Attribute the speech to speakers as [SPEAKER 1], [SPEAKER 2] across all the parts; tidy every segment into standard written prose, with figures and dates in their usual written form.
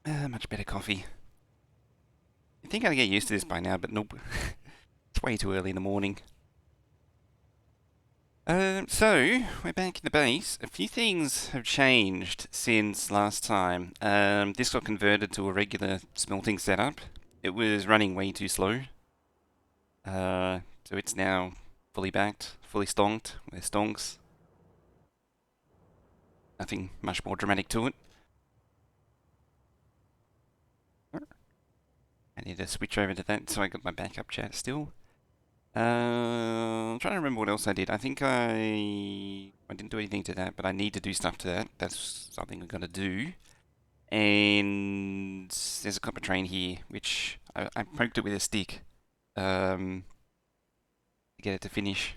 [SPEAKER 1] Much better coffee. I think I'd get used to this by now, but nope. It's way too early in the morning. So, we're back in the base. A few things have changed since last time. This got converted to a regular smelting setup. It was running way too slow. So it's now fully backed, fully stonked, with stonks. Nothing much more dramatic to it. I need to switch over to that so I got my backup chat still. I'm trying to remember what else I did. I think I didn't do anything to that, but I need to do stuff to that. That's something I'm gonna do. And there's a copper train here, which I poked it with a stick to get it to finish.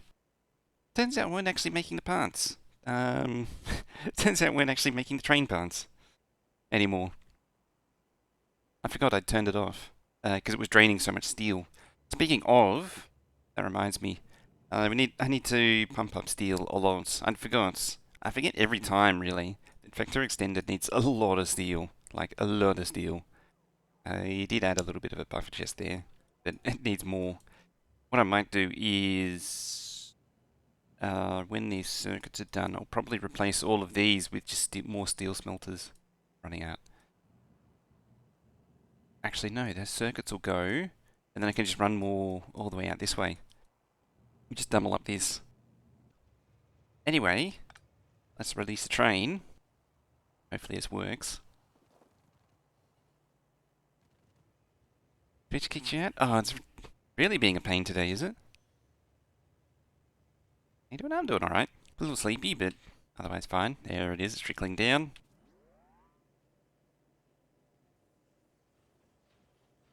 [SPEAKER 1] Turns out we weren't actually making the parts. Um, turns out we weren't actually making the train parts anymore. I forgot I'd turned it off because it was draining so much steel. Speaking of, that reminds me. I need to pump up steel a lot. I forgot. I forget every time, really. The Factorio Extended needs a lot of steel. Like, a lot of steel. I did add a little bit of a buffer chest there, but it needs more. What I might do is, when these circuits are done, I'll probably replace all of these with just more steel smelters running out. Actually, no, those circuits will go, and then I can just run more all the way out this way. We just double up this. Anyway, let's release the train. Hopefully this works. Bitch kicked you out? Oh, it's really being a pain today, is it? How you doing? I'm doing alright. A little sleepy, but otherwise fine. There it is, it's trickling down.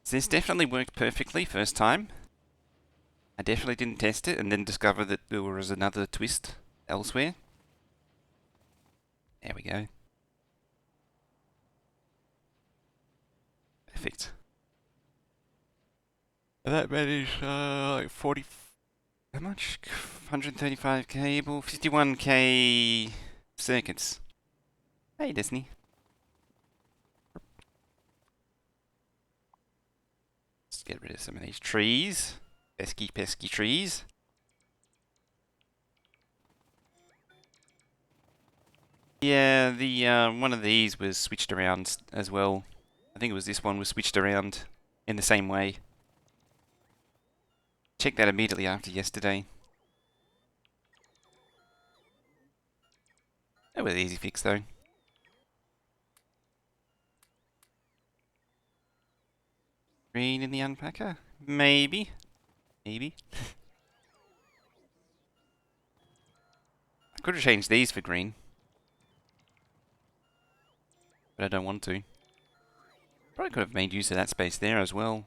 [SPEAKER 1] So this definitely worked perfectly first time. I definitely didn't test it and then discover that there was another twist elsewhere. There we go. Perfect. And that managed like 40. How much? 135 cable, 51k circuits. Hey, Disney. Let's get rid of some of these trees. Pesky, pesky trees. Yeah, the one of these was switched around as well. I think it was this one was switched around in the same way. Checked that immediately after yesterday. That was an easy fix though. Green in the unpacker? Maybe. Maybe. I could have changed these for green. But I don't want to. Probably could have made use of that space there as well.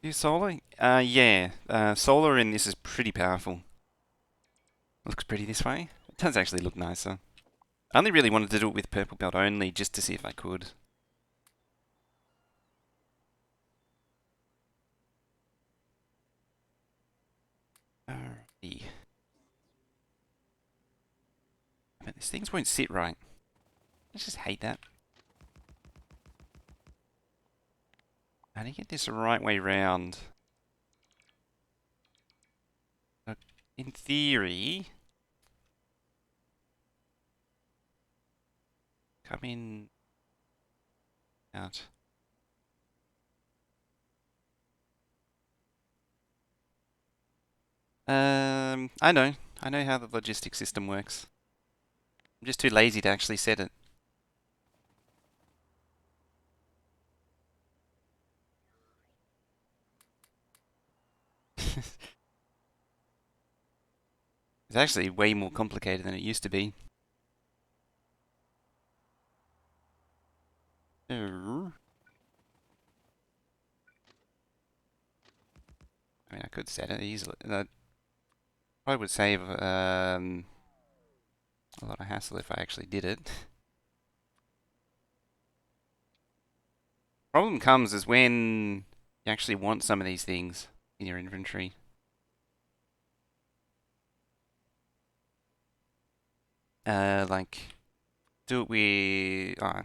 [SPEAKER 1] Do solar? Yeah. Solar in this is pretty powerful. Looks pretty this way. It does actually look nicer. I only really wanted to do it with purple belt only, just to see if I could. Alrighty. But these things won't sit right. I just hate that. How do you get this the right way round? In theory, come in, out. I know. I know how the logistics system works. I'm just too lazy to actually set it. It's actually way more complicated than it used to be. I mean, I could set it easily. That probably would save a lot of hassle if I actually did it. Problem comes is when you actually want some of these things in your inventory. Like do it with. Oh,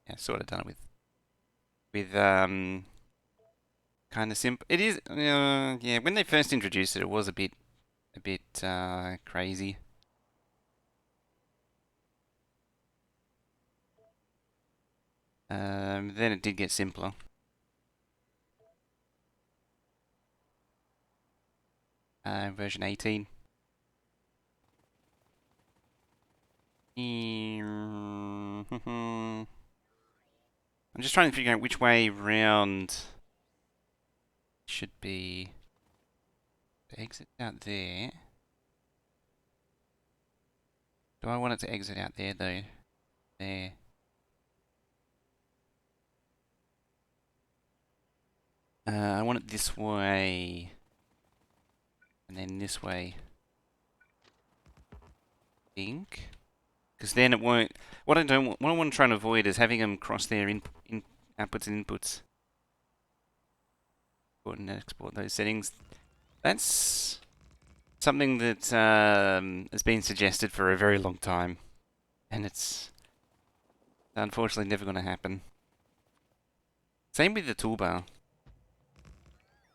[SPEAKER 1] yeah, sort of done it with kind of simple. It is. Yeah. When they first introduced it, it was a bit crazy. Then it did get simpler. Version 18. I'm just trying to figure out which way round should be. The exit out there. Do I want it to exit out there though? There. I want it this way. And then this way. Think. Because then it won't. What I want to try and avoid is having them cross their outputs and inputs. Import and export those settings. That's something that has been suggested for a very long time, and it's unfortunately never going to happen. Same with the toolbar.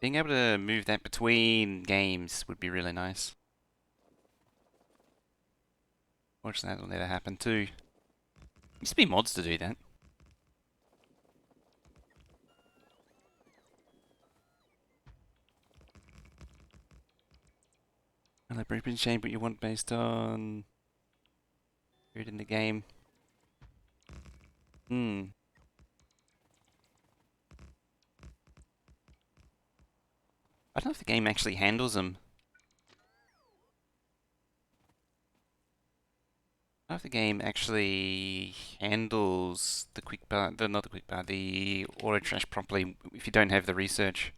[SPEAKER 1] Being able to move that between games would be really nice. Fortunately, that will never happen too. Used to be mods to do that. Well, that blueprint change what you want based on period in the game. I don't know if the game actually handles them. I don't know if the game actually handles the quick bar, not the quick bar, the auto trash properly if you don't have the research.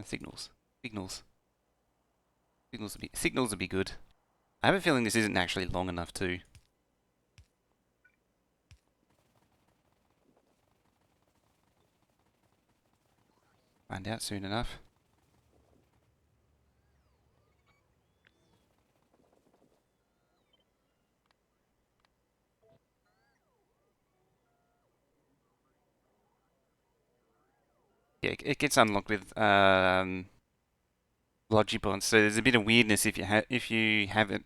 [SPEAKER 1] Signals. Signals. Signals would be good. I have a feeling this isn't actually long enough too. Find out soon enough. Yeah, it gets unlocked with Logibond, so there's a bit of weirdness if you have it.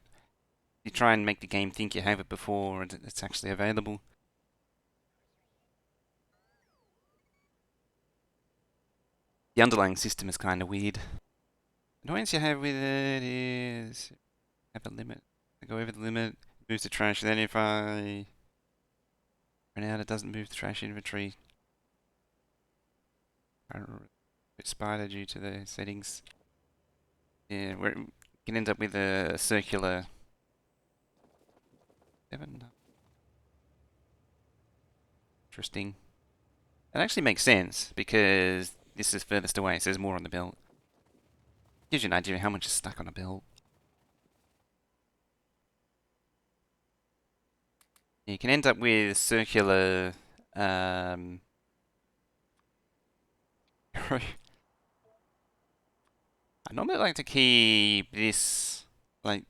[SPEAKER 1] You try and make the game think you have it before it's actually available. The underlying system is kind of weird. Annoyance you have with it is have a limit. I go over the limit, moves the trash. Then if I run out, it doesn't move the trash inventory. I don't know, bit spider due to the settings. Yeah, where you can end up with a circular 7. Interesting. It actually makes sense because this is furthest away, so there's more on the belt. Gives you an idea of how much is stuck on a belt. You can end up with circular. I normally like to keep this like.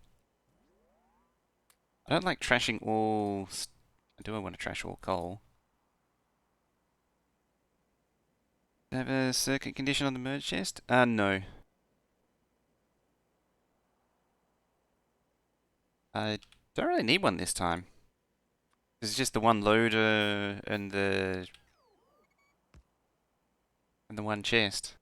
[SPEAKER 1] I don't like trashing all. Do I want to trash all coal? Do I have a circuit condition on the merge chest? No. I don't really need one this time. There's just the one loader and the one chest.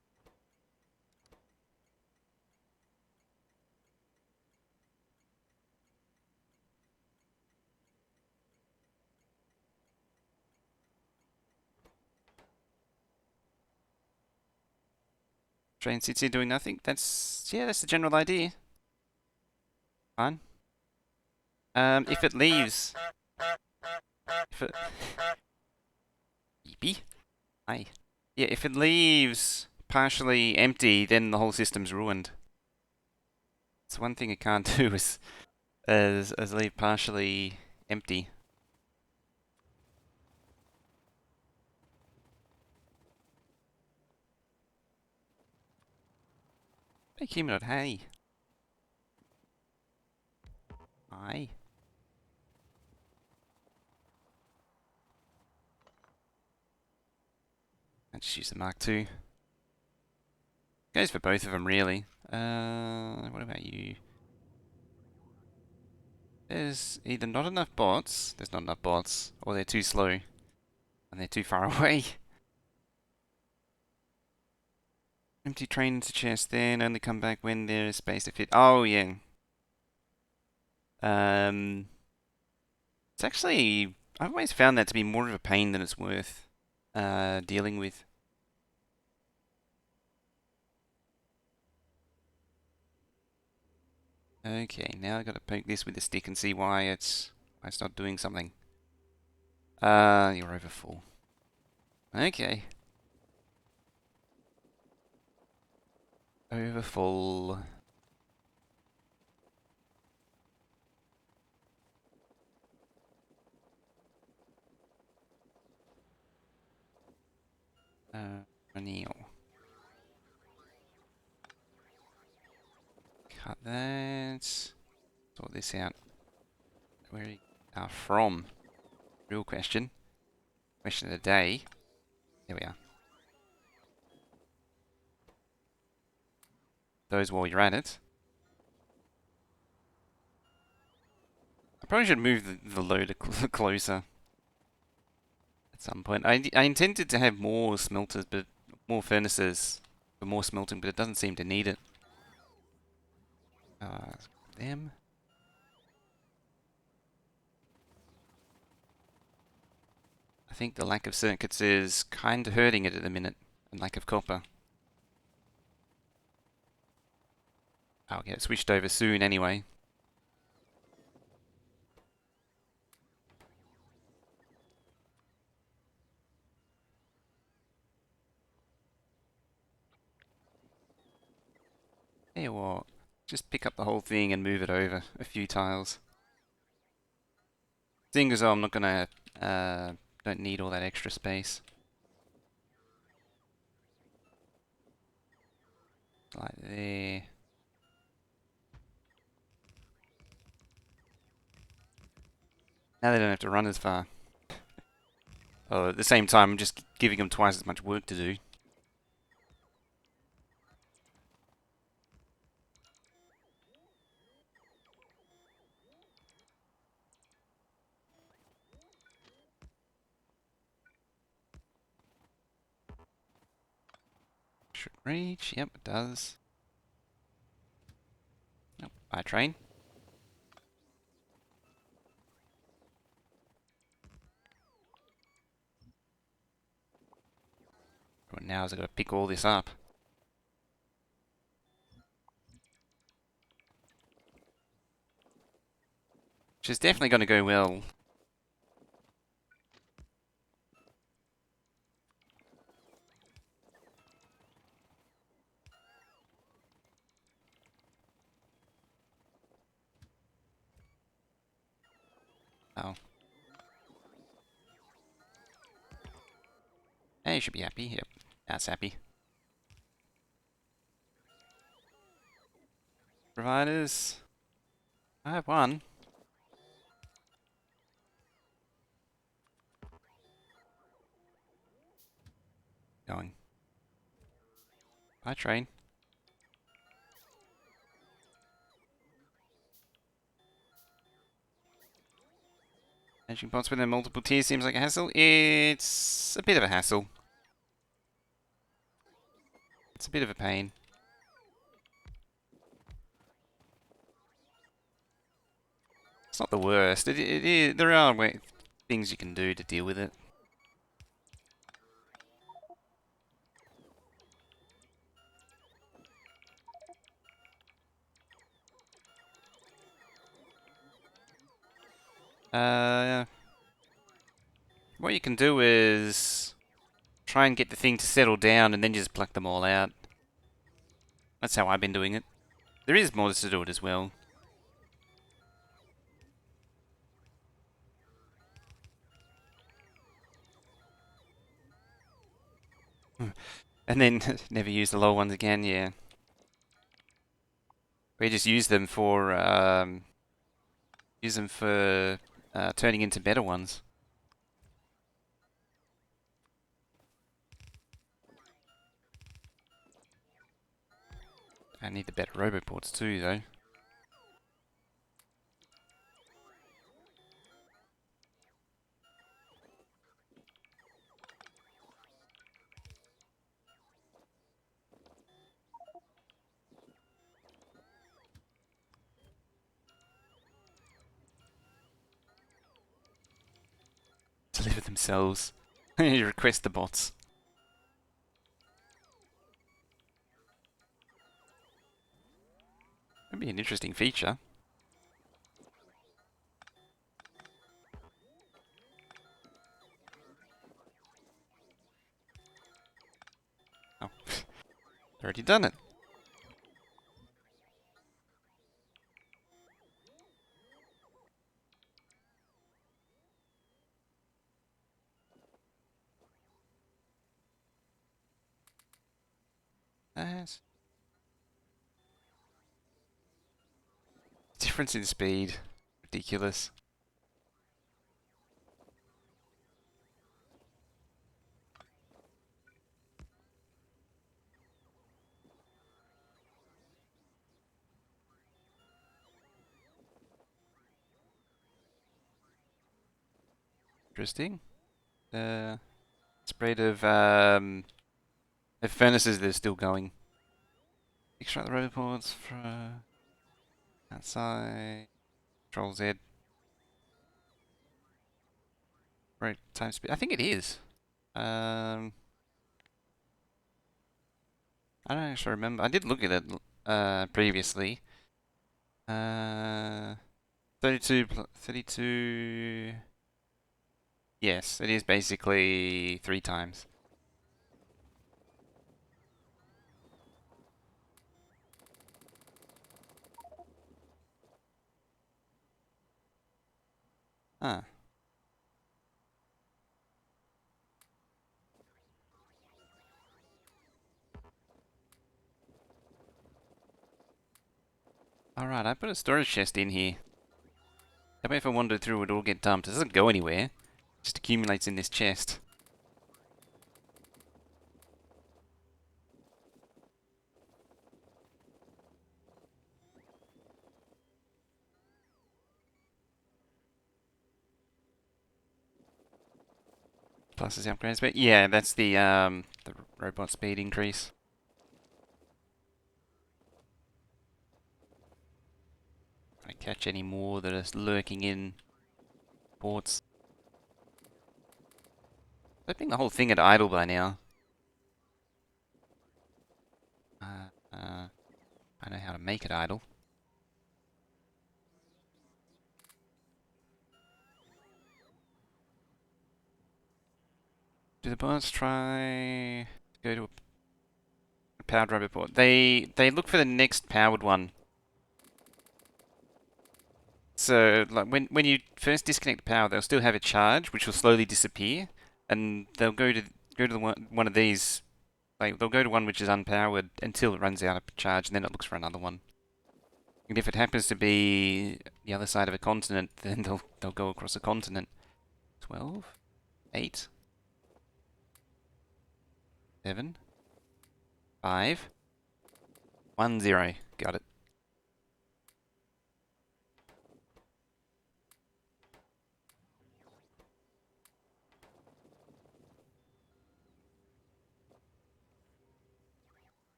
[SPEAKER 1] Train sits here doing nothing. That's the general idea. Fine. If it leaves, if it, Beepy. Hi. Yeah, if it leaves partially empty, then the whole system's ruined. It's one thing it can't do is leave partially empty. Hey, Humanoid, hey. Hi. I just use the Mark II. Goes for both of them, really. What about you? There's either not enough bots, or they're too slow, and they're too far away. Empty train into chest, then only come back when there is space to fit. Oh, yeah. Um, it's actually, I've always found that to be more of a pain than it's worth dealing with. Okay, now I've got to poke this with a stick and see why it's not doing something. You're over full. Okay. Over full. Neil. Cut that. Sort this out. Where you are from? Real question. Question of the day. There we are. Those while you're at it. I probably should move the loader closer at some point. I intended to have more smelters, but more furnaces for more smelting, but it doesn't seem to need it. Them. I think the lack of circuits is kind of hurting it at the minute, and lack of copper. I'll get switched over soon anyway. Hey, what? Just pick up the whole thing and move it over a few tiles. Seeing as though I'm not gonna, don't need all that extra space. Like there. Now they don't have to run as far. Oh, at the same time, I'm just giving them twice as much work to do. Should reach. Yep, it does. Nope. Bye, train. Well, now is I got to pick all this up. Which is definitely going to go well. Oh. Hey, you should be happy. Yep, that's happy. Providers. I have one. Going. Bye, train. Managing bots within multiple tiers seems like a hassle. It's a bit of a hassle. It's a bit of a pain. It's not the worst. It is, there are things you can do to deal with it. What you can do is try and get the thing to settle down and then just pluck them all out. That's how I've been doing it. There is mods to do it as well. And then never use the low ones again, yeah. We just use them for turning into better ones. I need the better roboports too, though. Deliver themselves. You request the bots. That'd be an interesting feature. Oh, already done it. Nice. Difference in speed. Ridiculous. Interesting. Spread of furnaces that are still going. Extract the roboports from outside. Control Z. Right, time speed. I think it is. I don't actually remember. I did look at it previously. 32 32. Yes, it is basically 3 times. Ah. Alright, I put a storage chest in here. That way if I wander through it would all get dumped. It doesn't go anywhere. It just accumulates in this chest. Plus the upgrades, but yeah, that's the robot speed increase. I catch any more that are lurking in ports. I think the whole thing at idle by now. I know how to make it idle. Do the bots try go to a powered robot port? They look for the next powered one. So like when you first disconnect the power, they'll still have a charge, which will slowly disappear, and they'll go to the one of these. Like they'll go to one which is unpowered until it runs out of charge, and then it looks for another one. And if it happens to be the other side of a continent, then they'll go across a continent. 12, 8, 7, 5, 1, 0. Got it.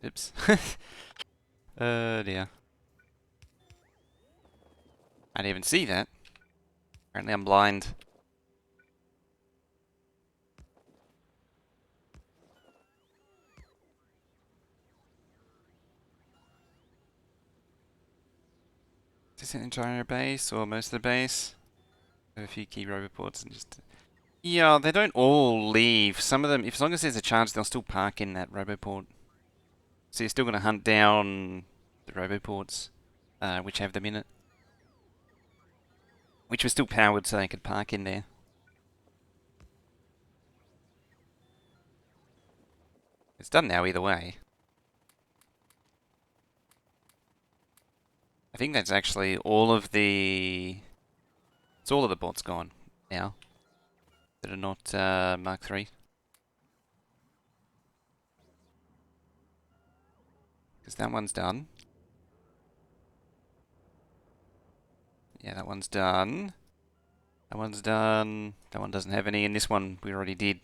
[SPEAKER 1] Oops. Dear. I didn't even see that. Apparently I'm blind. Is this an entire base or most of the base? Have a few key roboports and just... Yeah, they don't all leave. Some of them, if as long as there's a charge, they'll still park in that roboport. So you're still going to hunt down the roboports, which have them in it. Which were still powered so they could park in there. It's done now either way. I think that's actually all of the... It's all of the bots gone now that are not Mark 3. Because that one's done. Yeah, that one's done. That one's done. That one doesn't have any, and this one we already did.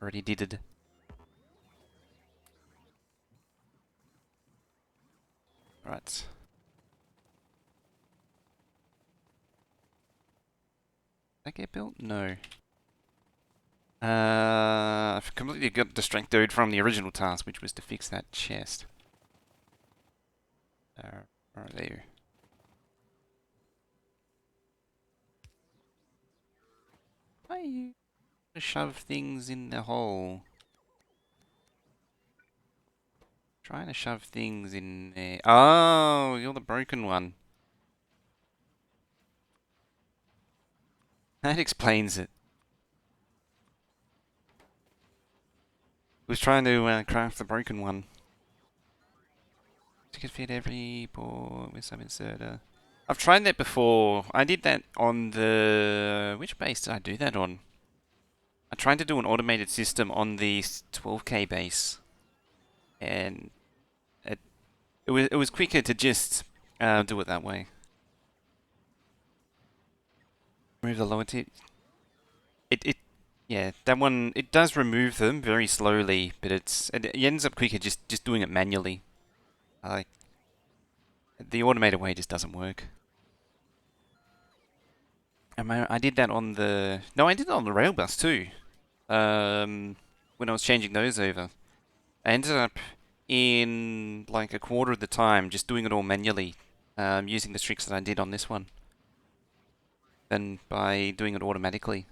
[SPEAKER 1] Already did it. Right. Did that get built? No. I've completely got distracted from the original task, which was to fix that chest. Right there. Why are you to shove things in the hole? Trying to shove things in there. Oh, you're the broken one. That explains it. Was trying to craft the broken one. You could fit every board with some inserter. I've tried that before. I did that on the... Which base did I do that on? I tried to do an automated system on the 12k base. And it was quicker to just do it that way. Remove the lower tier. Yeah, that one, it does remove them very slowly, but it ends up quicker just doing it manually. Like, the automated way just doesn't work. I did that on the... No, I did it on the rail bus too. When I was changing those over. I ended up in like a quarter of the time just doing it all manually, using the tricks that I did on this one. Than by doing it automatically.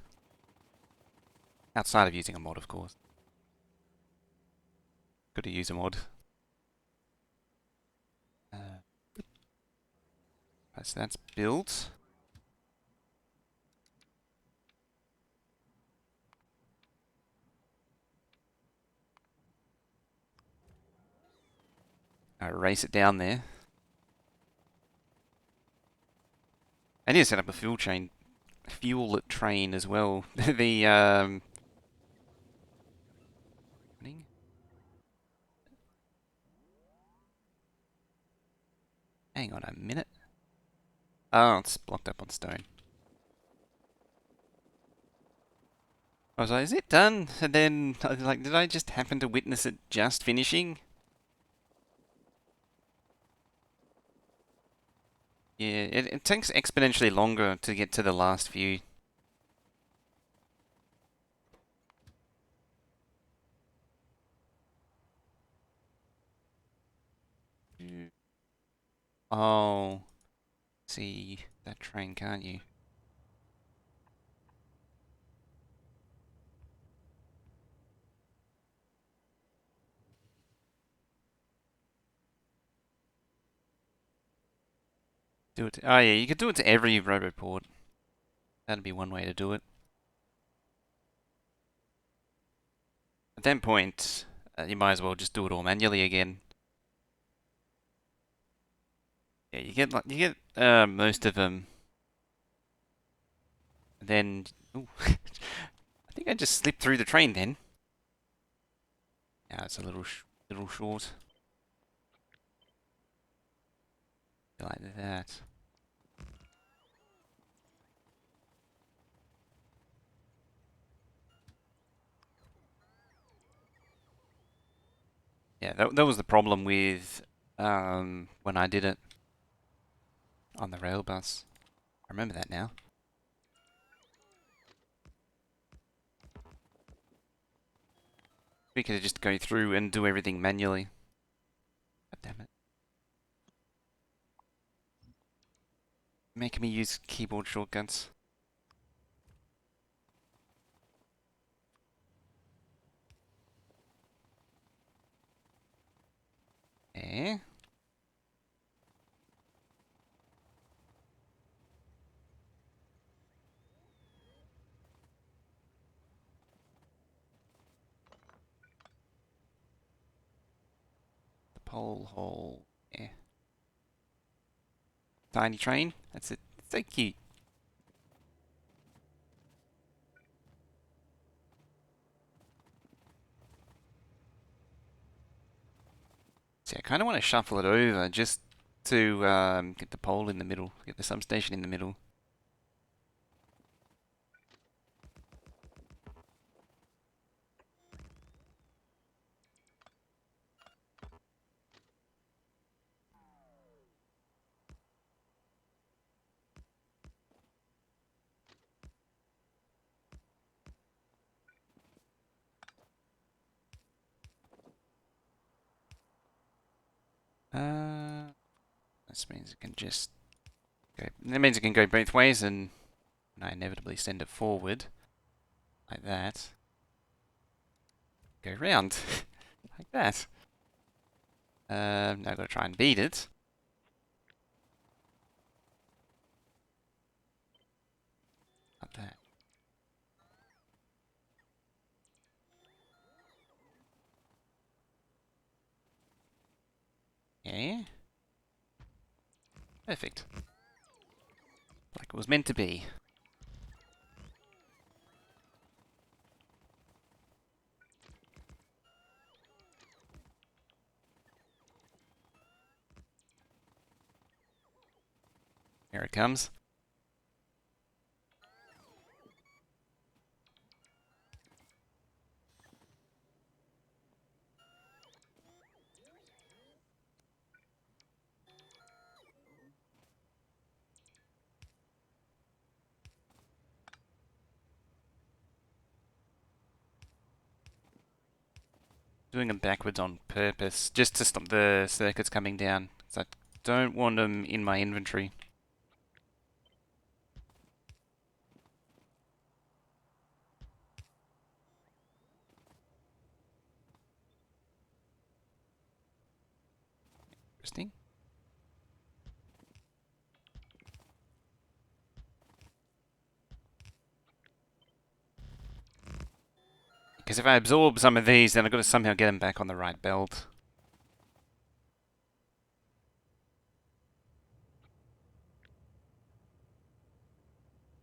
[SPEAKER 1] Outside of using a mod, of course. Got to use a mod. So that's built. I race it down there. I need to set up a fuel train as well. The hang on a minute. Oh, it's blocked up on stone. I was like, is it done? And then I was like, did I just happen to witness it just finishing? Yeah, it takes exponentially longer to get to the last few. Oh, see that train, can't you? Do it. Oh yeah, you could do it to every roboport. That'd be one way to do it. At that point, you might as well just do it all manually again. Yeah, you get most of them. Then, ooh, I think I just slipped through the train then. Yeah, it's a little short. Like that. Yeah, that was the problem with when I did it on the rail bus. I remember that now. We could just go through and do everything manually. God damn it. Making me use keyboard shortcuts. Eh? The pole hole. Eh. Tiny train. That's it. It's so cute. See, I kind of want to shuffle it over just to get the pole in the middle, get the substation in the middle. This means it can just go. That means it can go both ways, and I inevitably send it forward like that. Go round like that. Now I've got to try and beat it. Like that. Yeah. Perfect. Like it was meant to be. Here it comes. Doing them backwards on purpose, just to stop the circuits coming down. So I don't want them in my inventory. Interesting. Because if I absorb some of these, then I've got to somehow get them back on the right belt.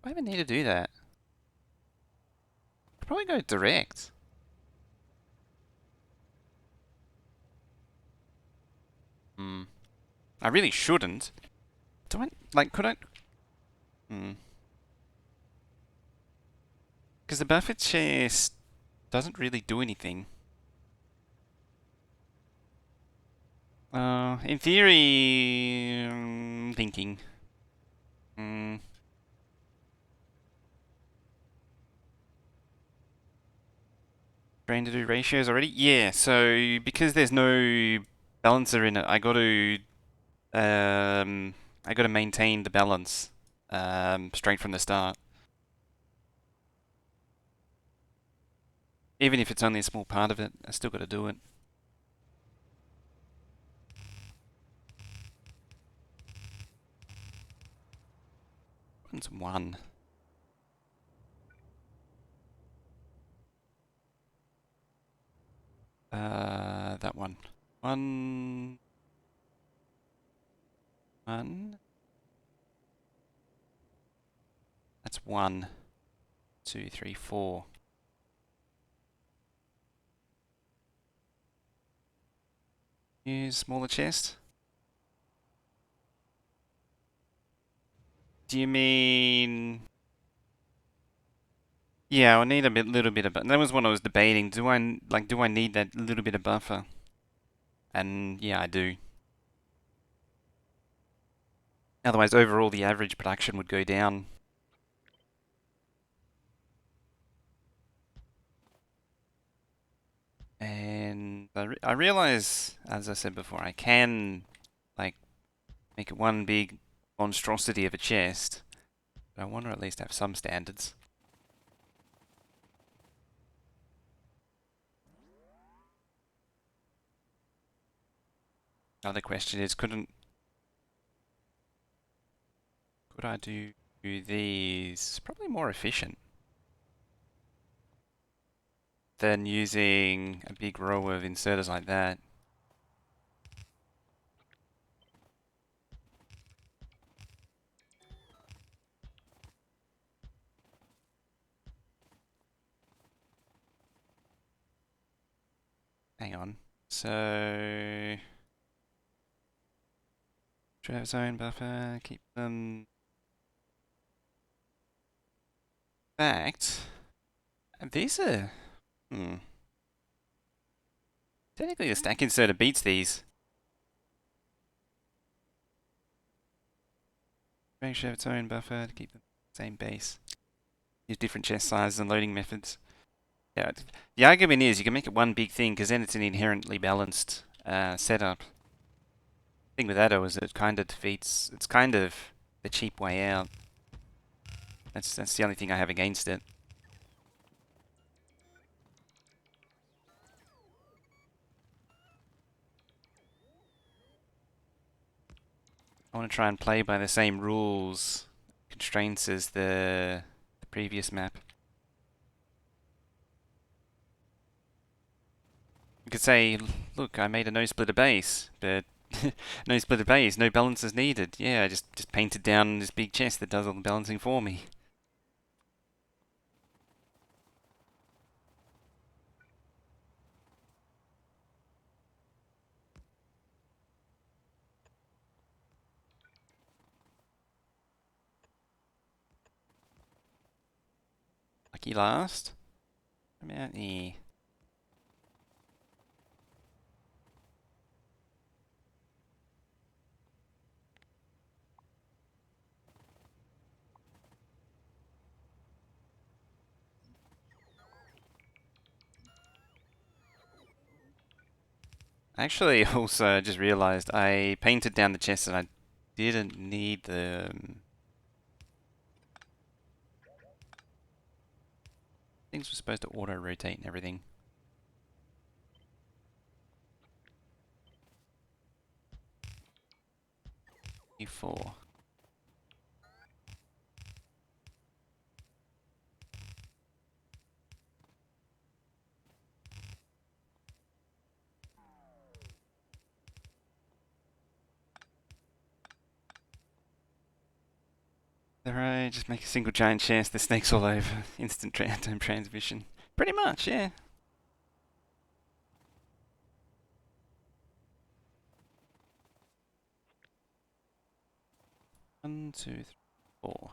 [SPEAKER 1] I even need to do that. I'd probably go direct. Hmm. I really shouldn't. Do I, like, could I? Hmm. Because the buffer chest doesn't really do anything. In theory, thinking. Hmm. Trying to do ratios already? Yeah, so because there's no balancer in it, I got to maintain the balance straight from the start. Even if it's only a small part of it, I still got to do it. One's one. That one. One. One. That's one. Two, three, four. Use smaller chest. Do you mean? Yeah, I need a little bit of. That was what I was debating. Do I need that little bit of buffer? And yeah, I do. Otherwise, overall, the average production would go down. And I realize, as I said before, I can like make it one big monstrosity of a chest. But I want to at least have some standards. Another question is, could I do these probably more efficient than using a big row of inserters like that? Hang on. So... Drought zone buffer, keep them... Fact... These are... Hmm. Technically the stack inserter beats these. Range of its own buffer to keep the same base. Use different chest sizes and loading methods. Yeah, the argument is you can make it one big thing because then it's an inherently balanced setup. The thing with Addo is it kind of defeats. It's kind of the cheap way out. That's the only thing I have against it. I want to try and play by the same rules, constraints as the previous map. You could say, look, I made a no splitter base, but no splitter base, no balancers needed. Yeah, I just painted down this big chest that does all the balancing for me. Lucky last. Come out here. Actually, also just realized I painted down the chest and I didn't need the... things were supposed to auto-rotate and everything. E4. Alright, just make a single giant chest, the snakes all over. Instant random transmission. Pretty much, yeah. One, two, three, four.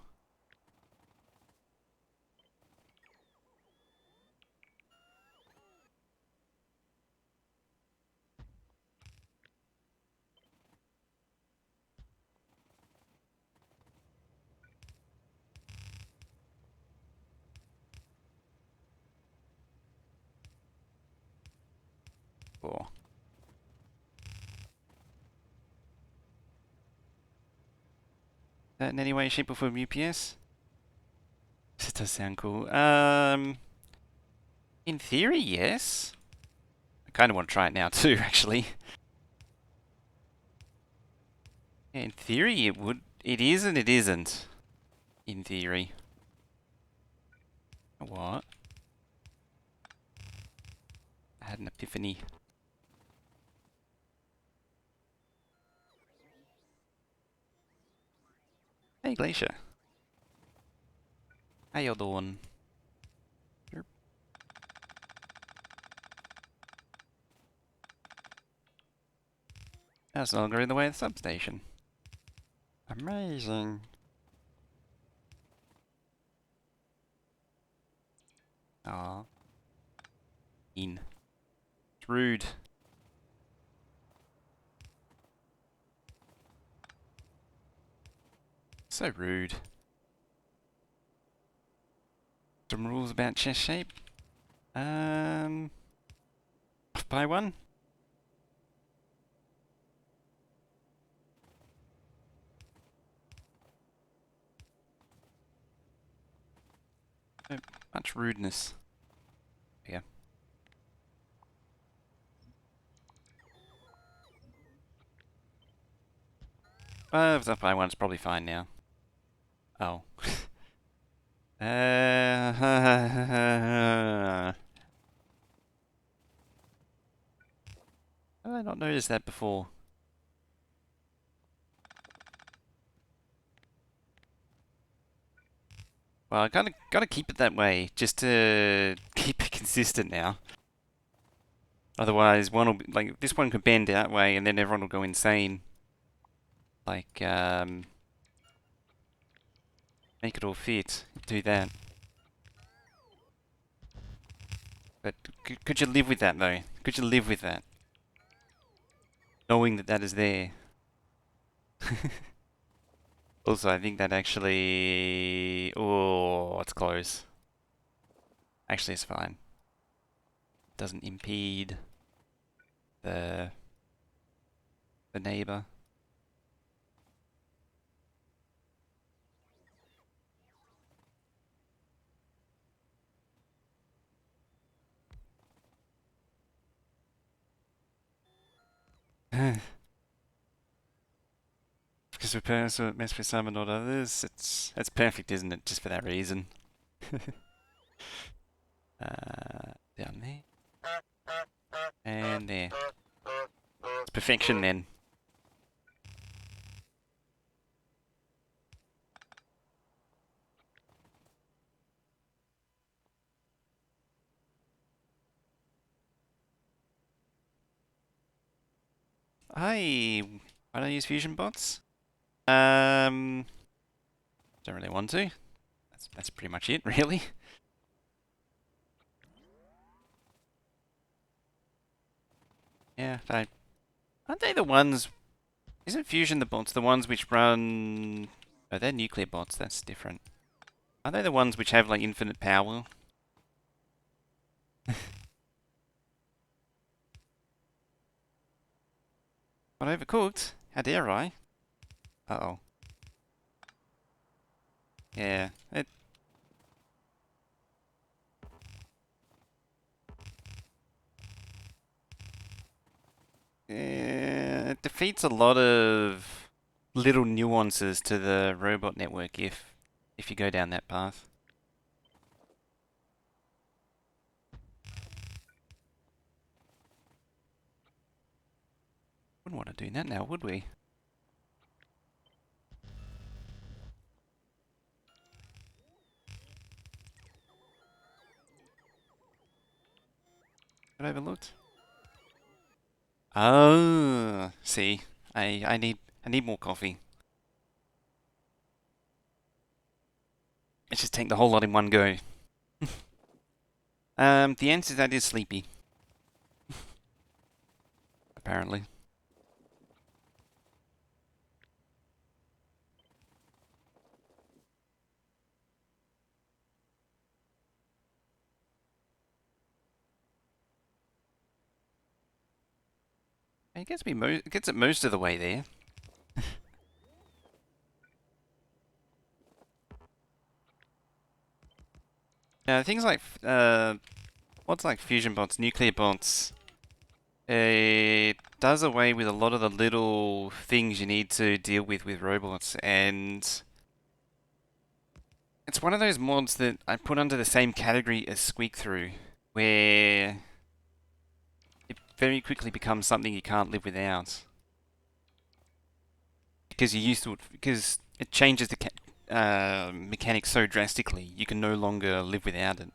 [SPEAKER 1] Four. That in any way, shape, or form UPS? This does sound cool. In theory, yes. I kind of want to try it now too, actually. Yeah, in theory, it would. It is and it isn't. In theory. What? I had an epiphany. Hey, Glacier. How you doing? Derp. That's no longer in the way of the substation. Amazing. Aw. It's rude. So rude. Some rules about chest shape. Off by one. So much rudeness. Yeah. If it's off by one, it's probably fine now. Oh. How did I not notice that before? Well, I gotta keep it that way, just to keep it consistent now. Otherwise, one will be, like this one could bend that way, and then everyone will go insane. Like make it all fit. Do that. But could you live with that though? Could you live with that, knowing that that is there? Also, I think that actually, oh, it's close. Actually, it's fine. Doesn't impede the neighbor. Because we mess with some and not others. It's perfect, isn't it? Just for that reason. Down there and there. It's perfection then. Why don't I use fusion bots? Don't really want to. That's pretty much it, really. Yeah, aren't they the ones? Isn't fusion the bots the ones which run? Oh, they're nuclear bots. That's different. Are they the ones which have like infinite power? But overcooked? How dare I? Uh oh. Yeah. It defeats a lot of little nuances to the robot network if you go down that path. Wouldn't want to do that now, would we? Got overlooked. Oh, see, I need more coffee. Let's just take the whole lot in one go. The answer to that is sleepy, apparently. It gets it most of the way there. Now things like what's like fusion bots, nuclear bots. It does away with a lot of the little things you need to deal with robots, and it's one of those mods that I put under the same category as Squeak Through, where it very quickly becomes something you can't live without because you're used to it. Because it changes the mechanics so drastically, you can no longer live without it,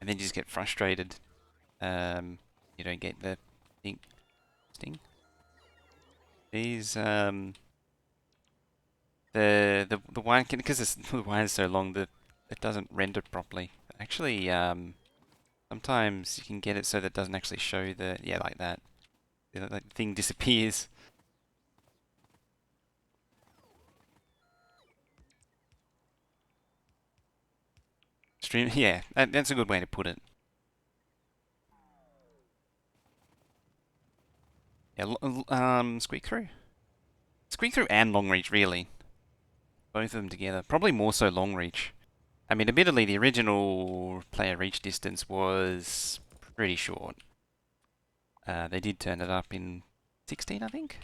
[SPEAKER 1] and then you just get frustrated. You don't get the sting. These the wire because the wire is so long that it doesn't render properly. Actually, sometimes you can get it so that it doesn't actually show the like that. The thing disappears. Stream, yeah, that's a good way to put it. Yeah, squeak through and long reach really, both of them together. Probably more so long reach. I mean, admittedly, the original player reach distance was pretty short. They did turn it up in 16, I think.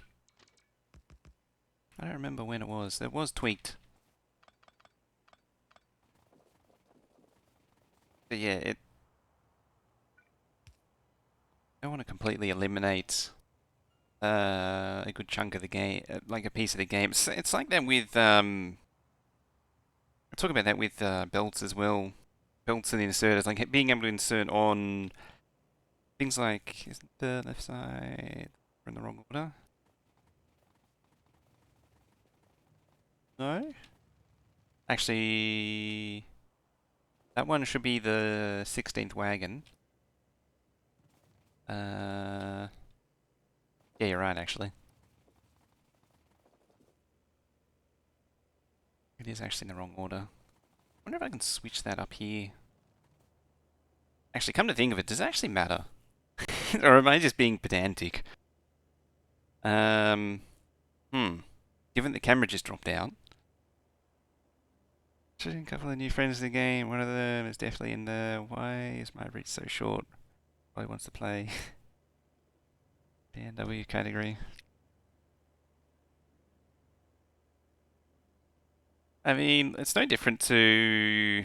[SPEAKER 1] I don't remember when it was. It was tweaked. But yeah, I want to completely eliminate a good chunk of the game, like a piece of the game. It's like that with I talk about that with belts as well. Belts and inserters, like being able to insert on Things like, isn't the left side in the wrong order? No? Actually, that one should be the 16th wagon. Yeah, you're right, actually. It is actually in the wrong order. I wonder if I can switch that up here. Actually, come to think of it, does it actually matter? Or am I just being pedantic? Um, Given the camera just dropped out. Choosing a couple of new friends in the game. One of them is definitely in the why is my reach so short? Probably wants to play BMW category. I mean, it's no different to.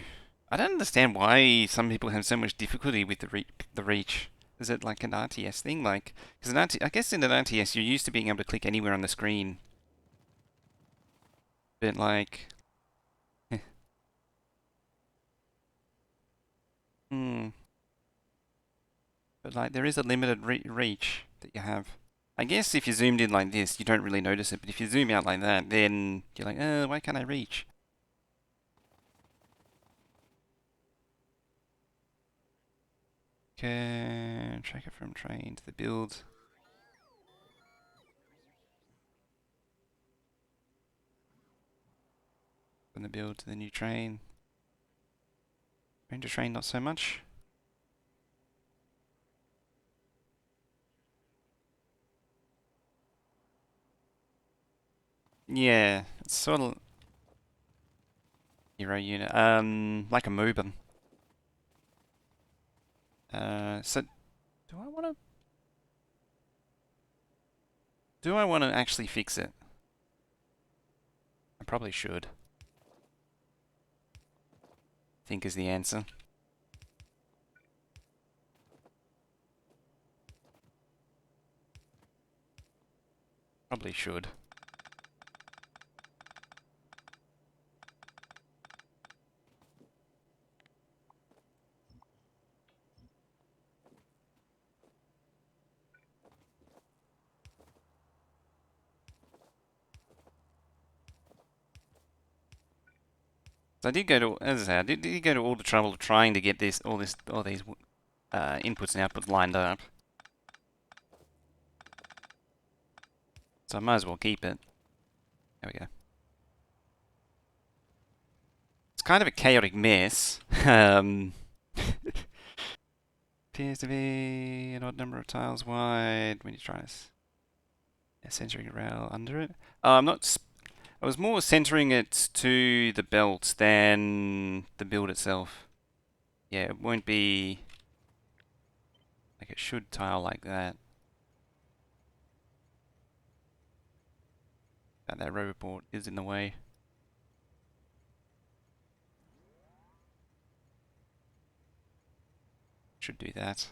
[SPEAKER 1] I don't understand why some people have so much difficulty with the reach. Is it like an RTS thing? Like, because I guess in an RTS you're used to being able to click anywhere on the screen, but like, hmm, but like there is a limited reach that you have. I guess if you zoomed in like this, you don't really notice it, but if you zoom out like that, then you're like, why can't I reach? Okay, track it from train to the build. From the build to the new train. Train to train, not so much. Yeah, it's sort of hero unit. Like a Moobin. So do I want to? Do I want to actually fix it? I probably should. I think is the answer. Probably should. So I did go to, as I said, I did go to all the trouble of trying to get all these inputs and outputs lined up. So I might as well keep it. There we go. It's kind of a chaotic mess. Appears to be an odd number of tiles wide when you try to centering a rail under it. I'm not. I was more centering it to the belt than the build itself. Yeah, it won't be like it should tile like that. That roboport is in the way. Should do that.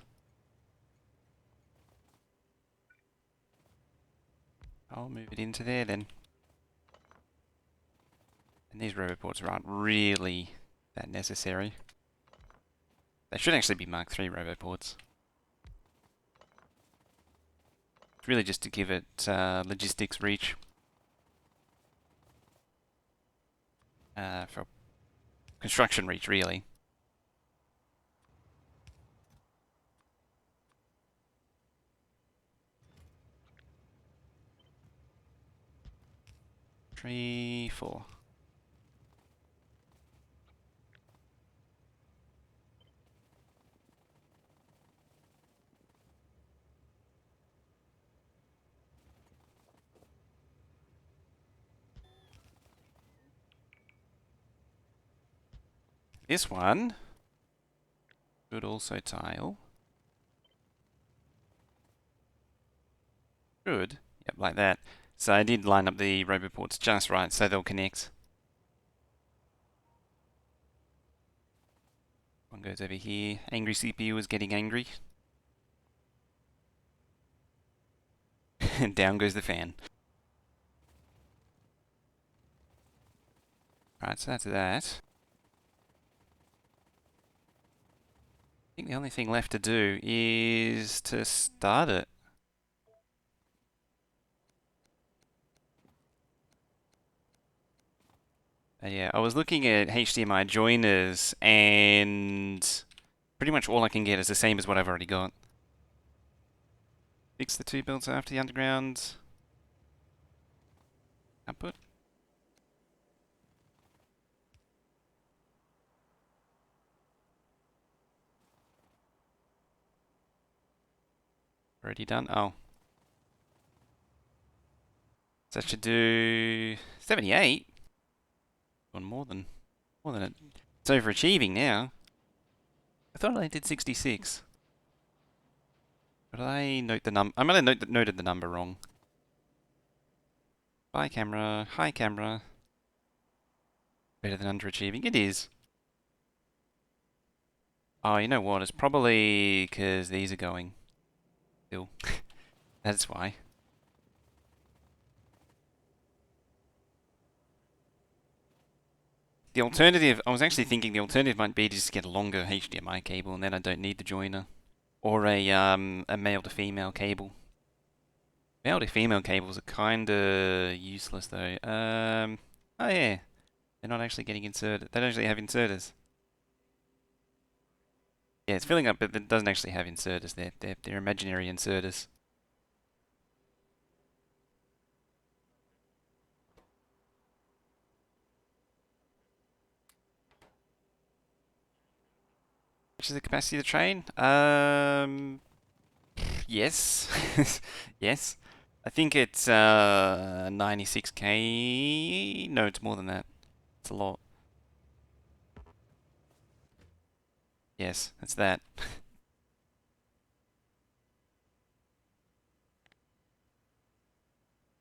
[SPEAKER 1] I'll move it into there then. And these roboports aren't really that necessary. They should actually be Mark III roboports. It's really just to give it logistics reach. For construction reach, really. Three, four. This one should also tile. Should. Yep, like that. So I did line up the roboports just right, so they'll connect. One goes over here. Angry CPU is getting angry. And down goes the fan. Right, so that's that. think the only thing left to do is to start it. Yeah, I was looking at HDMI joiners and pretty much all I can get is the same as what I've already got. Fix the two builds after the underground output. Already done. Oh. So that should do 78. Or more than it. It's overachieving now. I thought I did 66. But I note the I might have noted the number wrong. Bye camera. Hi camera. Better than underachieving. It is. Oh, you know what? It's probably because these are going. Still. That's why. The alternative, I was actually thinking the alternative might be to just get a longer HDMI cable and then I don't need the joiner. Or a male to female cable. Male to female cables are kinda useless though. Oh yeah. They're not actually getting inserted. They don't actually have inserters. Yeah, it's filling up, but it doesn't actually have inserters. They're imaginary inserters. Which is the capacity of the train? Yes. Yes. I think it's 96k. No, it's more than that. It's a lot. Yes, it's that.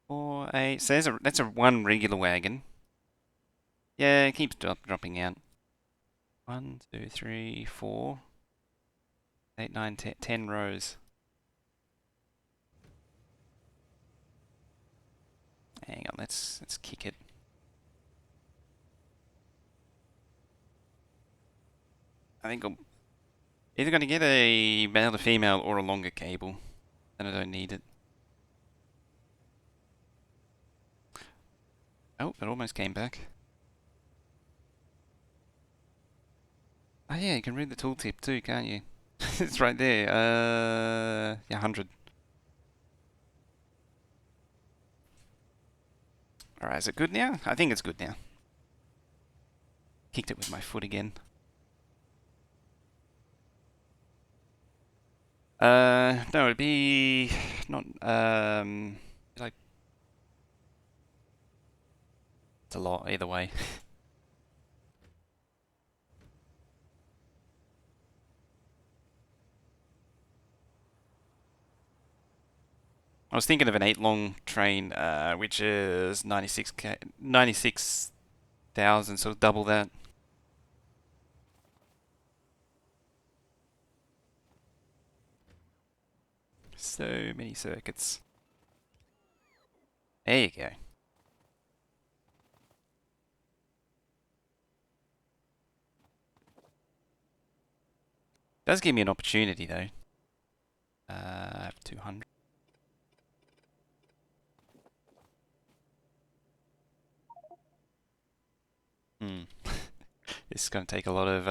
[SPEAKER 1] 4, 8. So that's a one regular wagon. Yeah, it keeps dropping out. 1, 2, 3, 4, 8, 9, 10, 10 rows. Hang on, let's kick it. I think I'm either going to get a male to female or a longer cable. Then I don't need it. Oh, it almost came back. Oh yeah, you can read the tooltip too, can't you? It's right there. Yeah, 100. Alright, is it good now? I think it's good now. Kicked it with my foot again. No, it'd be not, like, it's a lot either way. I was thinking of an 8 long train, which is 96,000, so double that. So many circuits. There you go. Does give me an opportunity though. I have 200. Hmm. This is going to take a lot of,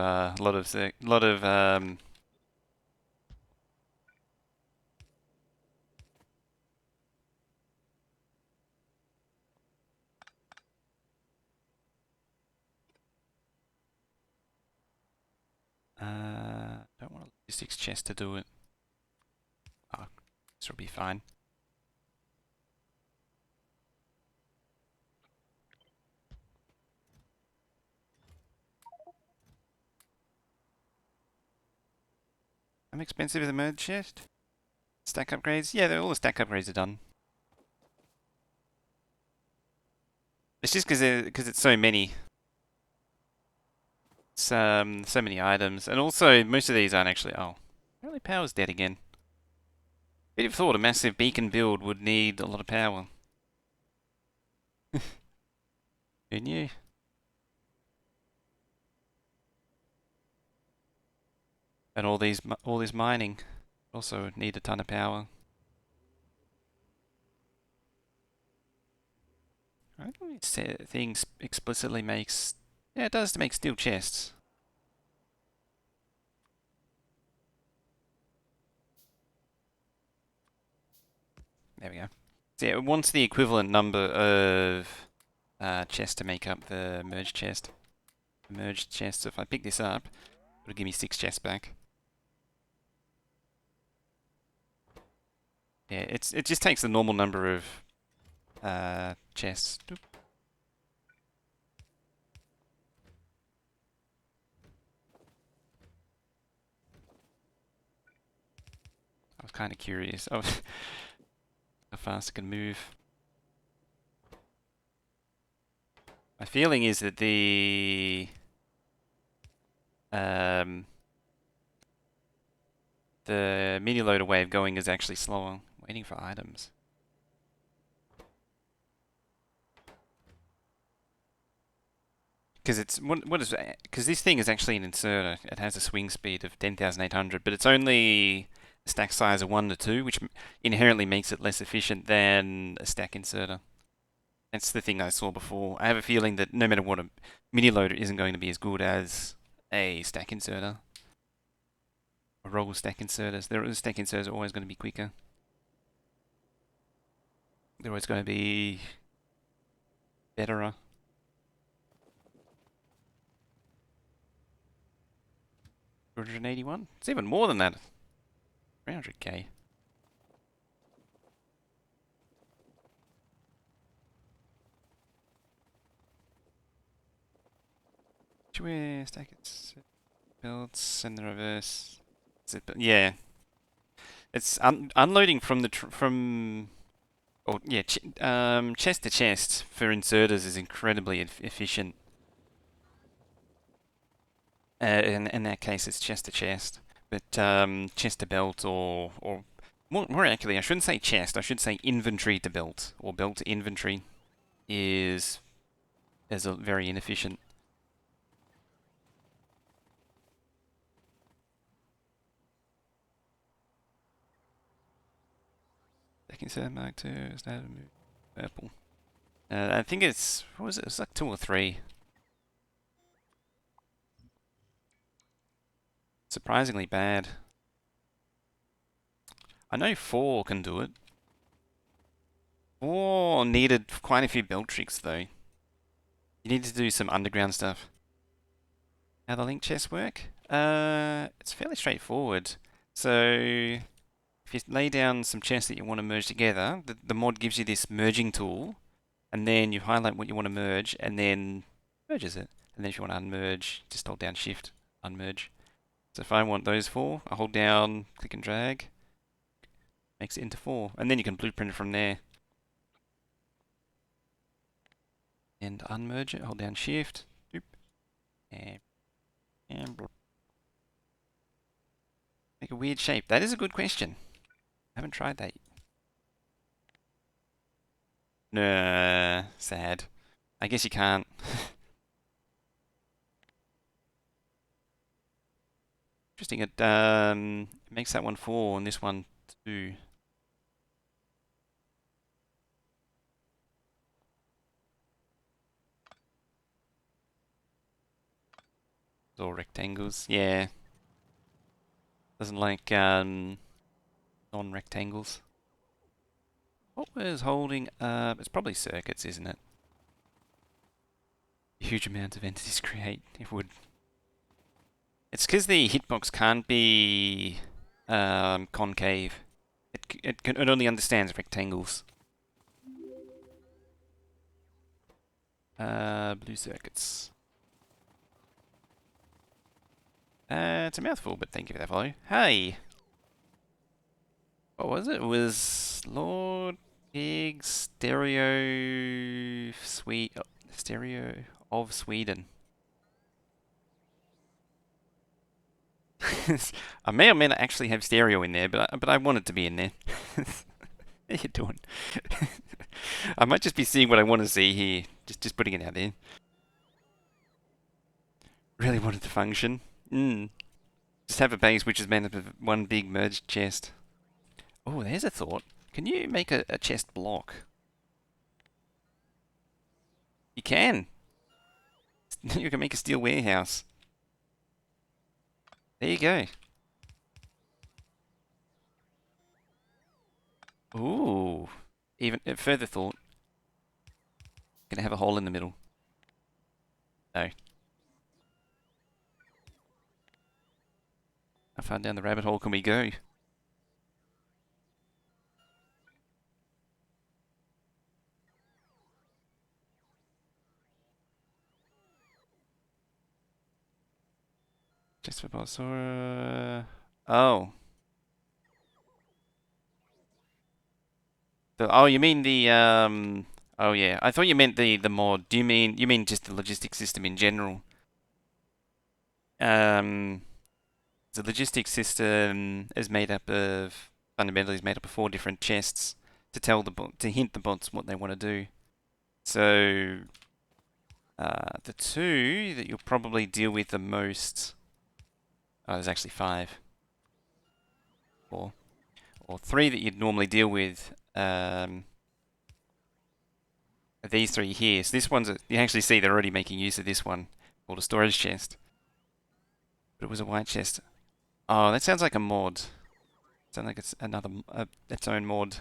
[SPEAKER 1] don't want a logistics chest to do it. Oh, this will be fine. How expensive is the merge chest? Stack upgrades? Yeah, all the stack upgrades are done. It's just because it's so many. It's so many items, and also most of these aren't actually. Oh, apparently power's dead again. Who'd have thought a massive beacon build would need a lot of power? Who knew? And all this mining also need a ton of power. I don't think things explicitly makes. Yeah, it does make steel chests. There we go. So yeah, it wants the equivalent number of chests to make up the merged chest. The merged chest. So if I pick this up, it'll give me 6 chests back. Yeah, it just takes the normal number of chests. Oop. I was kind of curious. Oh, how fast it can move. My feeling is that um, the mini loader way of going is actually slower. Waiting for items. Because it's what is because this thing is actually an inserter. It has a swing speed of 10,800, but it's only a stack size of 1 to 2, which inherently makes it less efficient than a stack inserter. That's the thing I saw before. I have a feeling that no matter what, a mini loader isn't going to be as good as a stack inserter. A roll stack inserters. The stack inserters are always going to be quicker. They're always going to be betterer. 281? It's even more than that. 300k. Where stack it builds in the reverse. Yeah, it's unloading from the or yeah, chest to chest for inserters is incredibly efficient. In that case, it's chest to chest, but chest to belt or more accurately, I shouldn't say chest. I should say inventory to belt or belt to inventory is a very inefficient. Second set mark 2 is that purple. I think it's what was it? It's like 2 or 3. Surprisingly bad. I know 4 can do it. 4 needed quite a few build tricks though. You need to do some underground stuff. How the link chests work? It's fairly straightforward. So if you lay down some chests that you want to merge together, the mod gives you this merging tool, and then you highlight what you want to merge, and then merges it. And then if you want to unmerge, just hold down Shift, unmerge. So if I want those 4, I hold down, click and drag, makes it into 4, and then you can blueprint it from there. And unmerge it, hold down Shift, doop, and make a weird shape. That is a good question. I haven't tried that. Nah, sad. I guess you can't. Interesting. It makes that one 4 and this one 2. It's all rectangles. Yeah. Doesn't like non-rectangles. What was holding up? It's probably circuits, isn't it? Huge amount of entities create. It would. It's because the hitbox can't be concave. It only understands rectangles. Blue circuits. It's a mouthful, but thank you for that follow. Hey! What was it? It was Lord Pig Stereo of Sweden. I may or may not actually have stereo in there, but I want it to be in there. How you doing? I might just be seeing what I want to see here. Just putting it out there. Really wanted to function. Just have a base which is made up of one big merged chest. Oh, there's a thought. Can you make a chest block? You can. You can make a steel warehouse. There you go. Ooh. Even further thought. Gonna have a hole in the middle. No. How far down the rabbit hole can we go? Just for boss or oh. Oh, you mean the oh yeah. I thought you meant the mod. Do you mean just the logistics system in general? Um the logistics system is made up of fundamentally is made up of 4 different chests to tell the bot to hint the bots what they want to do. So the 2 that you'll probably deal with the most. Oh, there's actually 5. Or 3 that you'd normally deal with. These 3 here. So this one's you actually see they're already making use of this one called a storage chest. But it was a white chest. Oh, that sounds like a mod. Sounds like it's another its own mod.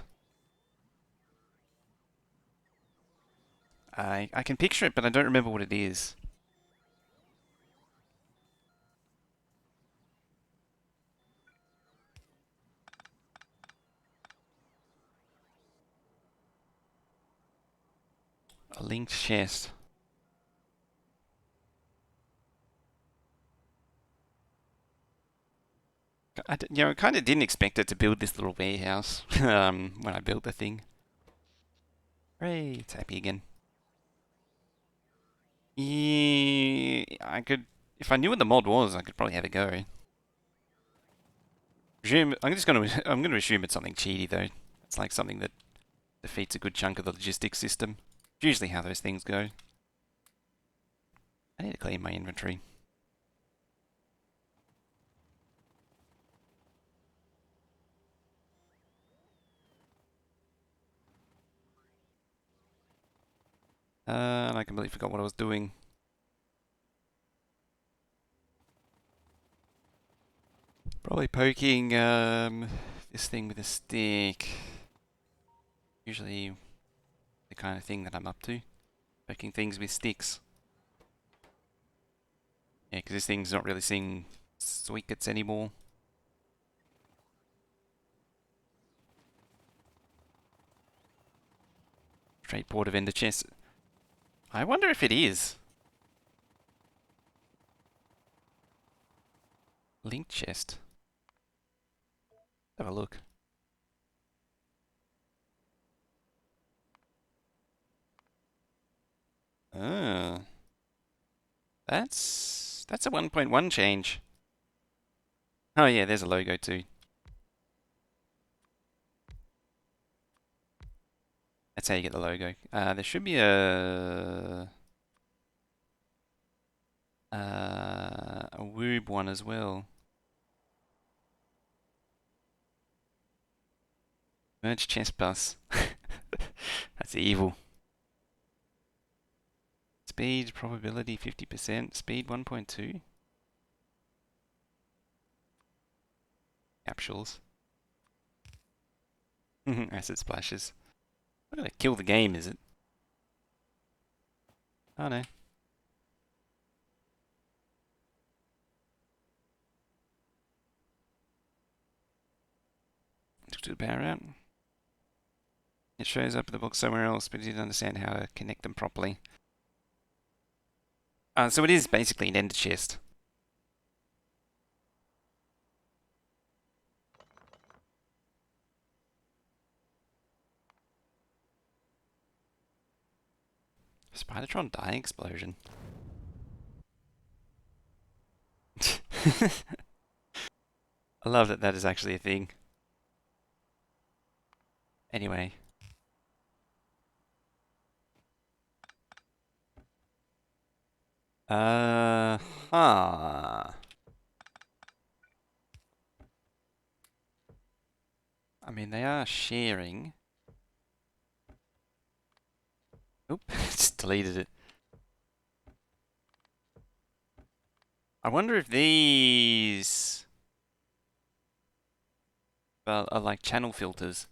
[SPEAKER 1] I can picture it, but I don't remember what it is. A linked chest. I kind of didn't expect it to build this little warehouse when I built the thing. Hooray, it's happy again. Yeah, I could, if I knew what the mod was, I could probably have a go. I'm gonna assume it's something cheaty though. It's like something that defeats a good chunk of the logistics system. It's usually how those things go. I need to clean my inventory. And I completely forgot what I was doing. Probably poking this thing with a stick. Usually the kind of thing that I'm up to. Poking things with sticks. Yeah, because this thing's not really seeing sockets anymore. Straight port of ender chest. I wonder if it is. Linked chest. Have a look. Oh. That's a 1.1 change. Oh yeah, there's a logo too. That's how you get the logo. There should be a Woob one as well. Merge chest bus. That's evil. Speed probability 50%. Speed 1.2. Capsules. Acid splashes. Not gonna kill the game, is it? Oh no. Took the power out. It shows up in the box somewhere else, but you didn't understand how to connect them properly. So it is basically an ender chest. Spidertron die explosion. I love that that is actually a thing. Anyway. Huh. I mean, they are sharing. Oop, just deleted it. I wonder if these are like channel filters.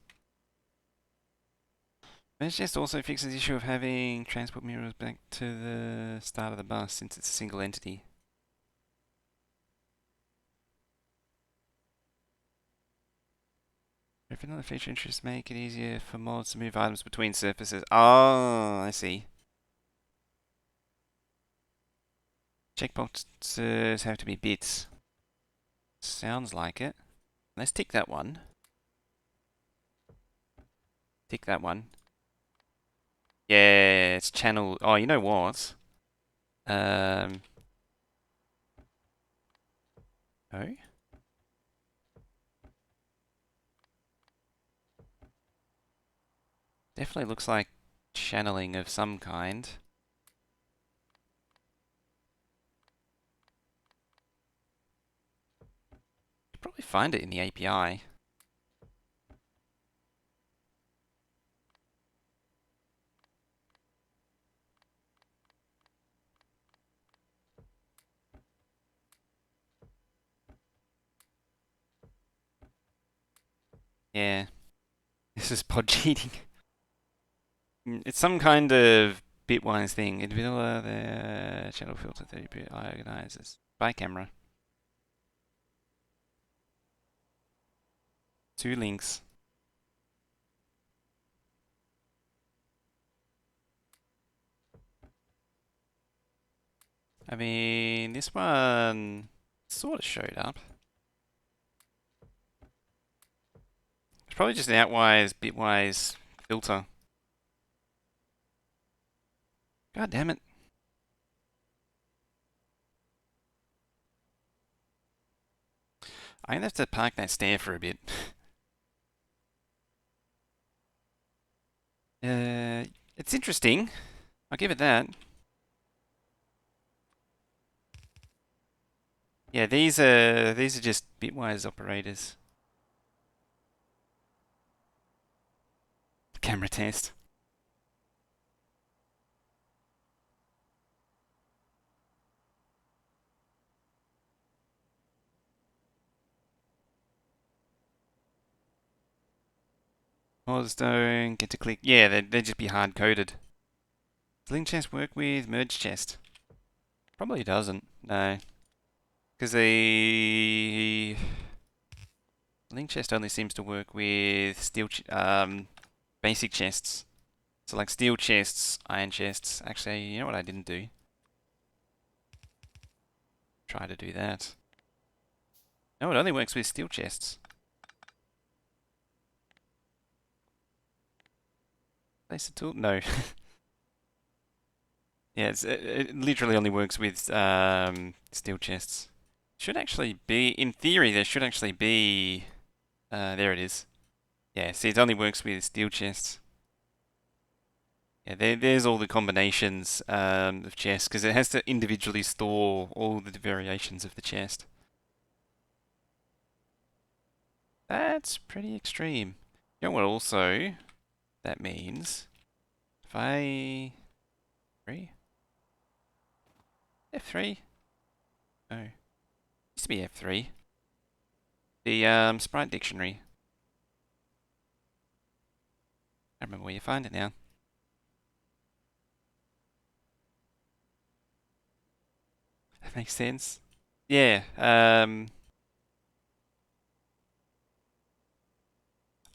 [SPEAKER 1] This just also fixes the issue of having transport mirrors back to the start of the bus since it's a single entity. If another feature interests make it easier for mods to move items between surfaces. Oh, I see. Checkboxes have to be bits. Sounds like it. Let's tick that one. Tick that one. Yeah, it's channel. Oh, you know what? Um. Oh. Definitely looks like channeling of some kind. You probably find it in the API. Yeah, this is pod cheating. It's some kind of bitwise thing. Vanilla, the channel filter 30-bit organizers by camera. 2 links. I mean, this one sort of showed up. It's probably just an outwise, bitwise filter. God damn it. I'm gonna have to park that stair for a bit. It's interesting. I'll give it that. Yeah, these are just bitwise operators. Camera test. Pause don't get to click. Yeah, they'd just be hard coded. Does link chest work with merge chest? Probably doesn't. No, because the link chest only seems to work with basic chests. So like steel chests, iron chests. Actually, you know what I didn't do? Try to do that. No, it only works with steel chests. Place the tool? No. Yeah, it literally only works with steel chests. Should actually be, in theory, there should actually be. There it is. Yeah, see, it only works with steel chests. Yeah, there's all the combinations of chests because it has to individually store all the variations of the chest. That's pretty extreme. You know what? Also, that means if I F3. Oh, used to be F3. The sprite dictionary. I remember where you find it now. That makes sense. Yeah.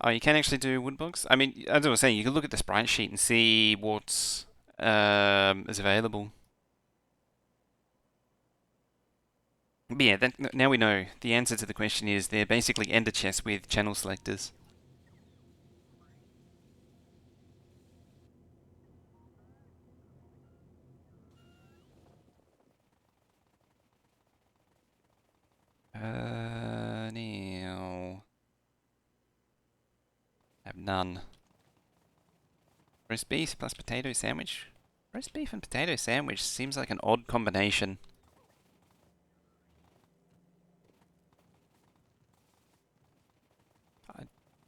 [SPEAKER 1] Oh, you can actually do woodblocks. I mean, as I was saying, you can look at the sprite sheet and see what's is available. But yeah, now we know the answer to the question is they're basically ender chests with channel selectors. Now have none. Roast beef plus potato sandwich. Roast beef and potato sandwich seems like an odd combination.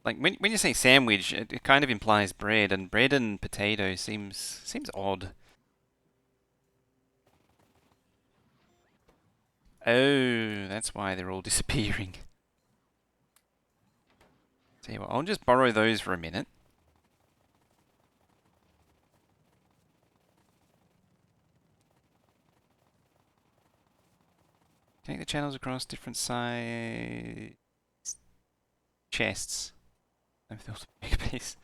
[SPEAKER 1] Like when you say sandwich, it kind of implies bread, and bread and potato seems odd. Oh, that's why they're all disappearing. Tell you what, I'll just borrow those for a minute. Take the channels across different size chests. I've built a Megabase.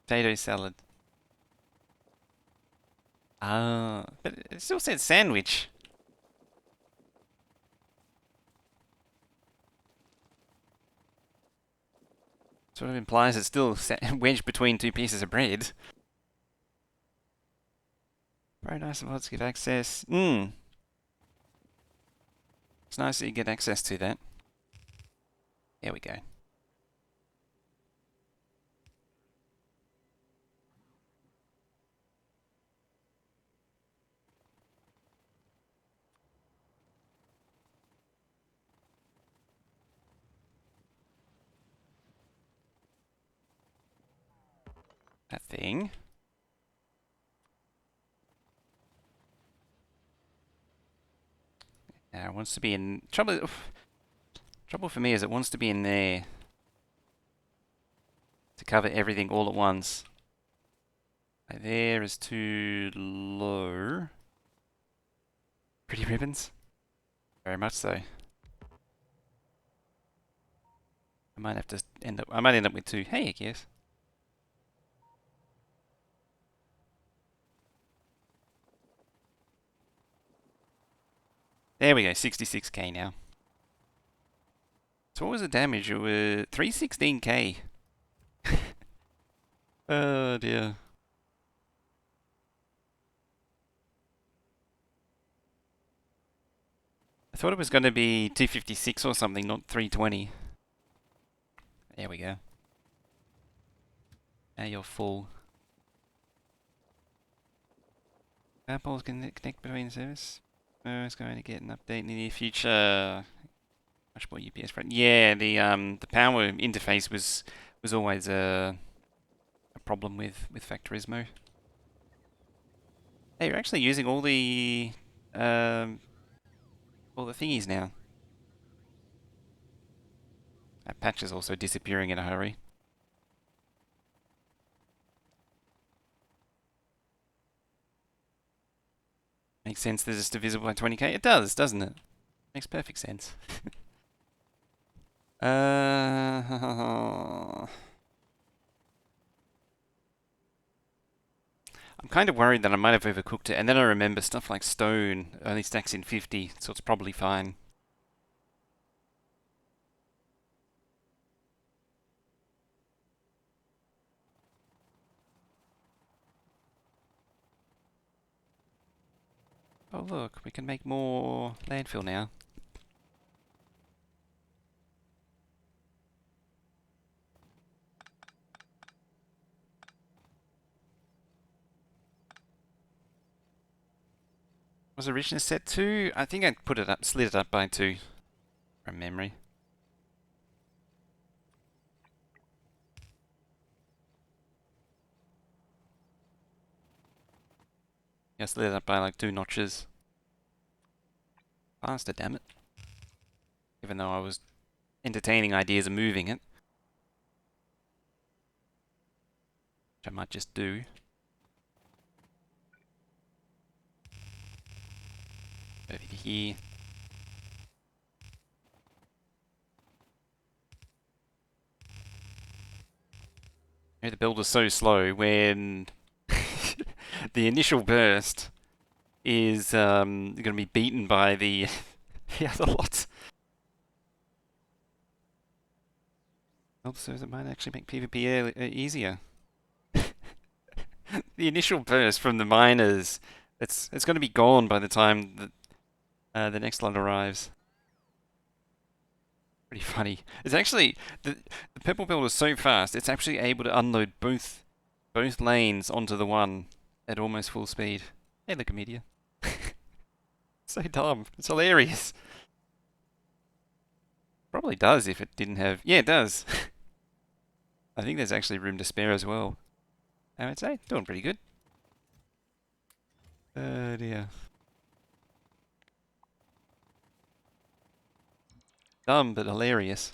[SPEAKER 1] Potato salad. Ah, but it still said sandwich. Sort of implies it's still wedged between two pieces of bread. Very nice of mods give access. It's nice that you get access to that. There we go. That thing. Now it wants to be in trouble. Trouble for me is it wants to be in there to cover everything all at once. Right there is too low. Pretty ribbons. Very much so. I might have to end up. I might end up with two. Hey, I guess. There we go. 66k now. So what was the damage? It was 316k. Oh dear. I thought it was going to be 256 or something, not 320. There we go. Now you're full. Apple's can connect between service. It's going to get an update in the near future. Much more UPS friendly. Yeah, the power interface was always a problem with Factorismo. Hey, you're actually using all the thingies now. That patch is also disappearing in a hurry. Makes sense that it's divisible by 20k. It does, doesn't it? Makes perfect sense. I'm kind of worried that I might have overcooked it, and then I remember stuff like stone only stacks in 50, so it's probably fine. Oh look, we can make more landfill now. Was originally set 2? I think I put it up, slid it up by 2 from memory. Yeah, slid it up by like 2 notches. Faster, damn it. Even though I was entertaining ideas of moving it. Which I might just do. Over here. The build is so slow when the initial burst is going to be beaten by the the other lot. Also, it might actually make PvP easier. The initial burst from the miners, it's going to be gone by the time that the next lot arrives. Pretty funny. It's actually the purple build is so fast. It's actually able to unload both lanes onto the one at almost full speed. Hey, look, media. So dumb. It's hilarious. Probably does if it didn't have... Yeah, it does. I think there's actually room to spare as well. I would say, doing pretty good. Dear. Dumb, but hilarious.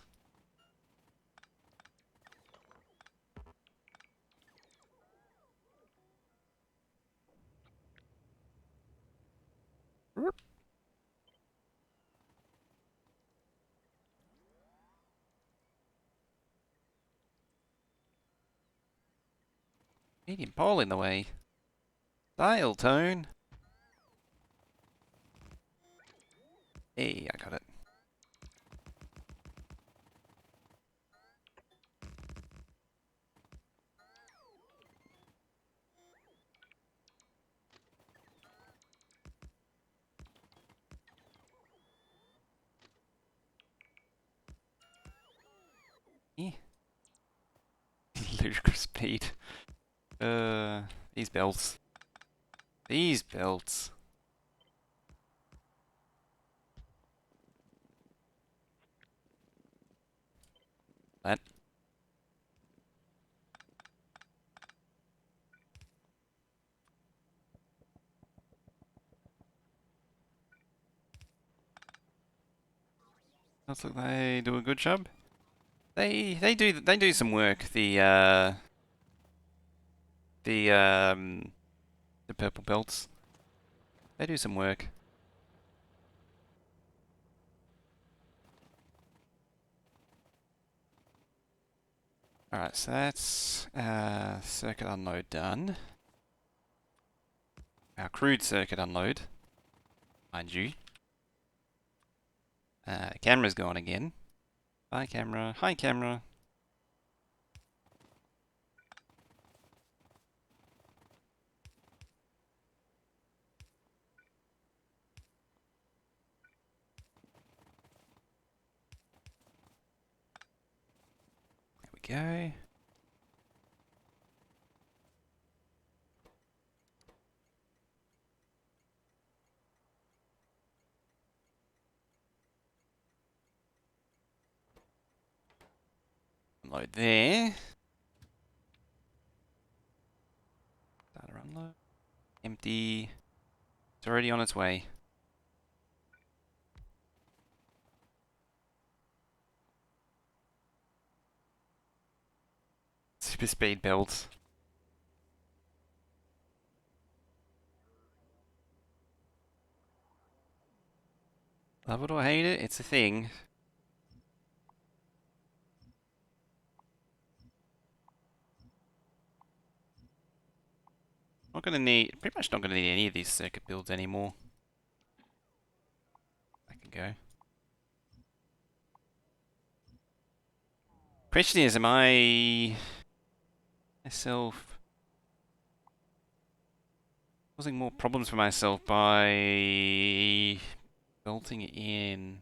[SPEAKER 1] Medium pole in the way. Dial tone. Hey, I got it. Yeah. Ludicrous speed. These belts. These belts. That. Looks like they do a good job. They do some work. The purple belts. They do some work. Alright, so that's circuit unload done. Our crude circuit unload, mind you. Camera's gone again. Bye camera. Hi camera. There we go. Unload there. Data unload. Empty. It's already on its way. Super speed belts. Love it or hate it, it's a thing. Not gonna need, pretty much not gonna need any of these circuit builds anymore. I can go. Question is, am I myself causing more problems for myself by belting it in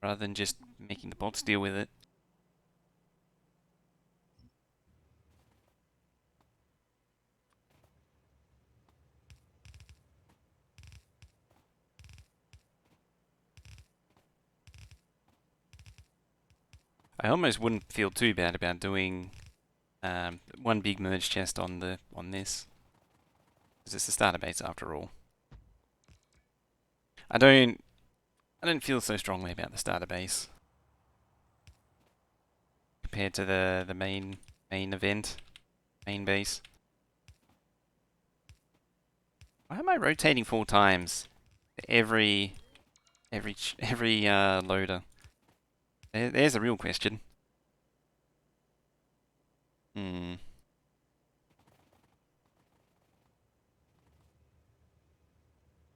[SPEAKER 1] rather than just making the bots deal with it? I almost wouldn't feel too bad about doing one big merge chest on this, because it's the starter base after all. I don't feel so strongly about the starter base compared to the main event, main base. Why am I rotating 4 times every loader? There's a real question. Hmm.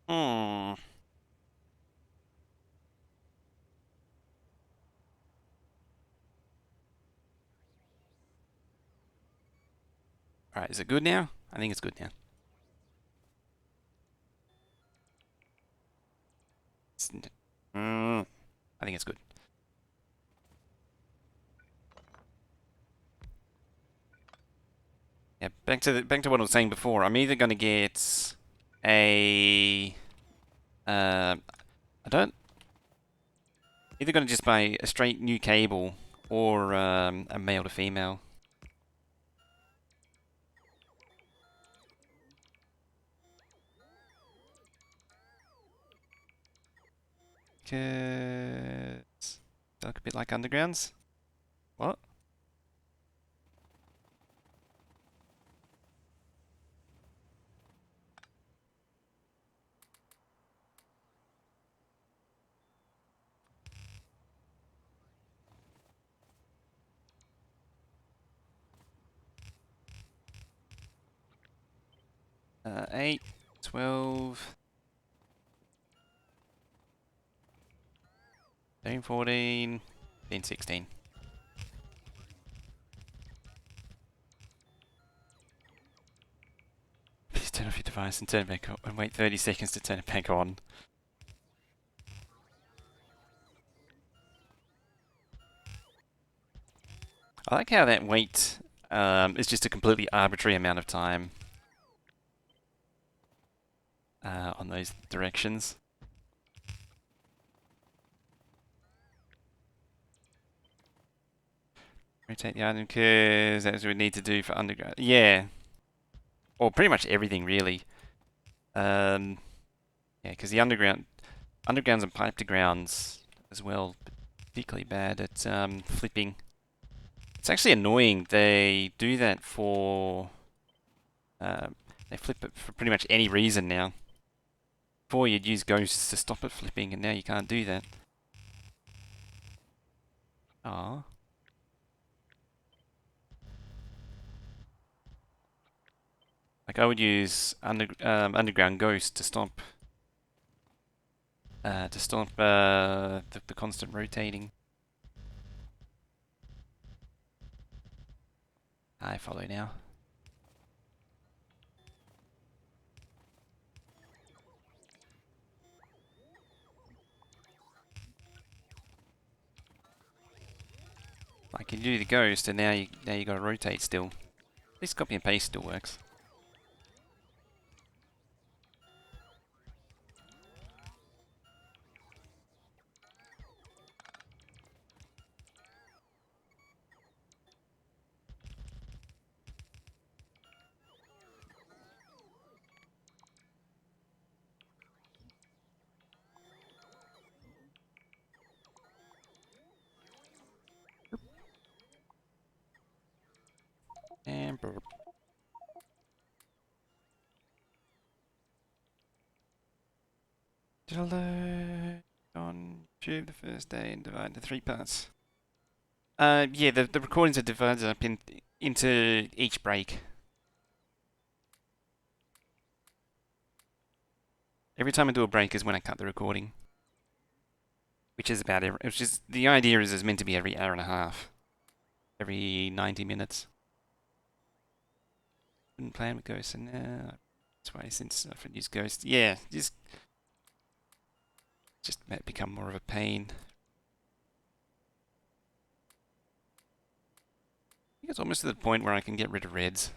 [SPEAKER 1] Hmm. Alright, is it good now? I think it's good now. I think it's good. Yeah, back to what I was saying before. I'm either going to get a I don't Either gonna just buy a straight new cable or a male to female. Cause they look a bit like undergrounds. What? Uh, 8, 12, 13, 14, 15, 16. Please turn off your device and turn it back on, and wait 30 seconds to turn it back on. I like how that wait is just a completely arbitrary amount of time on those directions. Rotate the item because that's what we need to do for underground. Yeah. Or pretty much everything, really. Yeah, because the undergrounds and pipe to grounds as well, particularly bad at flipping. It's actually annoying. They do that for... they flip it for pretty much any reason now. Before you'd use ghosts to stop it flipping, and now you can't do that. Ah. Like I would use underground ghost to stop the constant rotating. I follow now. I can do the ghost, and now you got to rotate still. At least copy and paste still works. And burp. Download on YouTube the first day and divide into 3 parts. Yeah, the recordings are divided up into each break. Every time I do a break is when I cut the recording. Which is about every, which is, the idea is meant to be every hour and a half. Every 90 minutes. Couldn't plan with Ghost, and now that's why since I've used Ghost, yeah, just might become more of a pain. I think it's almost to the point where I can get rid of reds.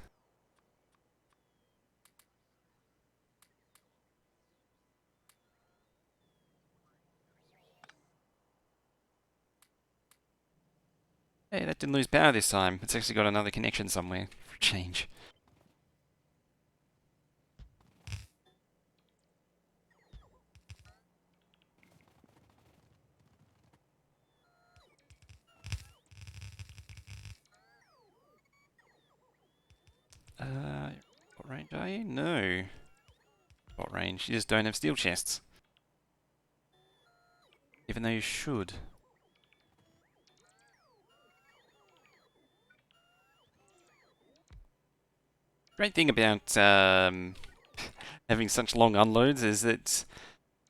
[SPEAKER 1] Hey, that didn't lose power this time. It's actually got another connection somewhere for a change. What range are you? No. What range? You just don't have steel chests. Even though you should. Great thing about having such long unloads is that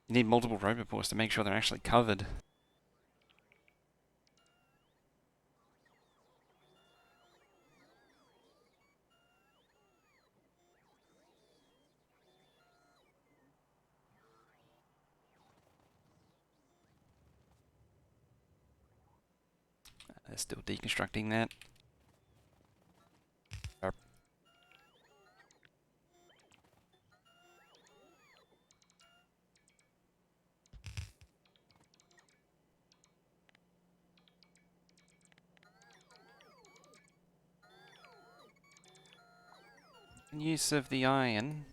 [SPEAKER 1] you need multiple roboports to make sure they're actually covered. They're still deconstructing that. use of the iron.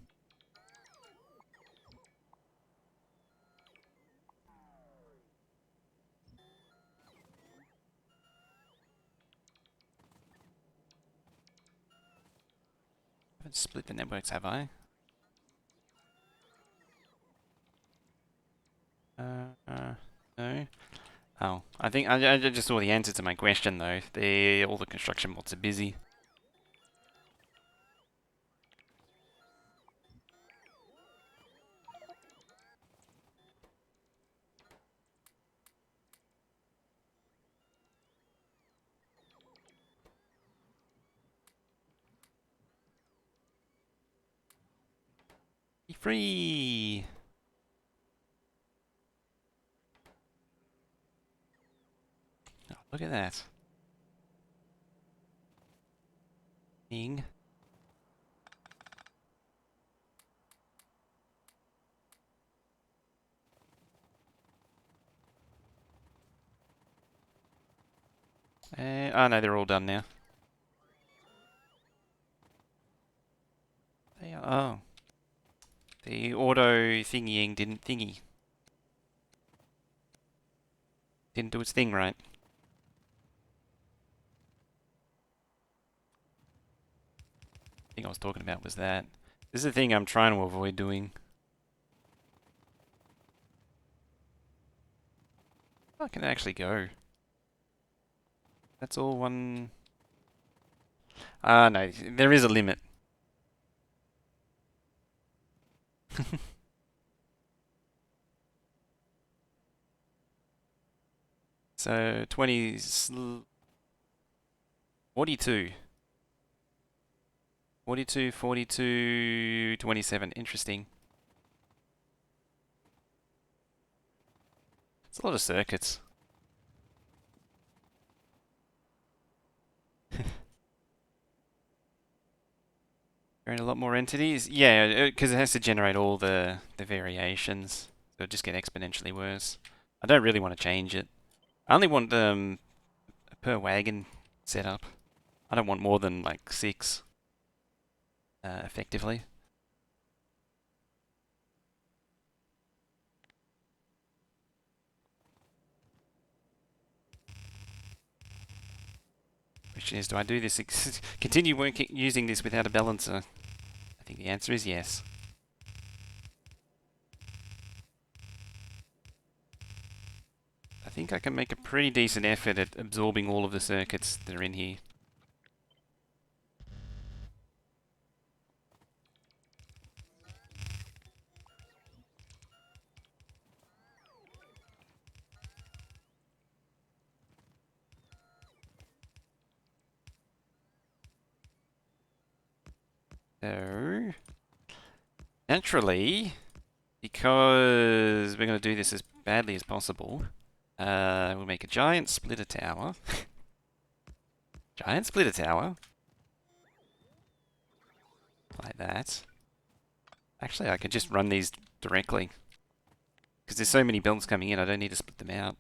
[SPEAKER 1] I haven't split the networks, have I? No. Oh, I think I just saw the answer to my question though. All the construction mods are busy. Be free! Oh, look at that. Thing. Oh no, they're all done now. They are, oh. The auto thingying didn't thingy. Didn't do its thing right. The thing I was talking about was that. This is the thing I'm trying to avoid doing. I can actually go. That's all one... Ah, no, there is a limit. So, 20... 42. 42, 42, 27. Interesting. It's a lot of circuits. Create a lot more entities? Yeah, because it has to generate all the variations. So it'll just get exponentially worse. I don't really want to change it. I only want a per wagon setup. I don't want more than like 6 effectively. Question is, do I do this? Continue working using this without a balancer? I think the answer is yes. I think I can make a pretty decent effort at absorbing all of the circuits that are in here. So, naturally, because we're going to do this as badly as possible, we'll make a giant splitter tower. Giant splitter tower. Like that. Actually, I could just run these directly. Because there's so many builds coming in, I don't need to split them out.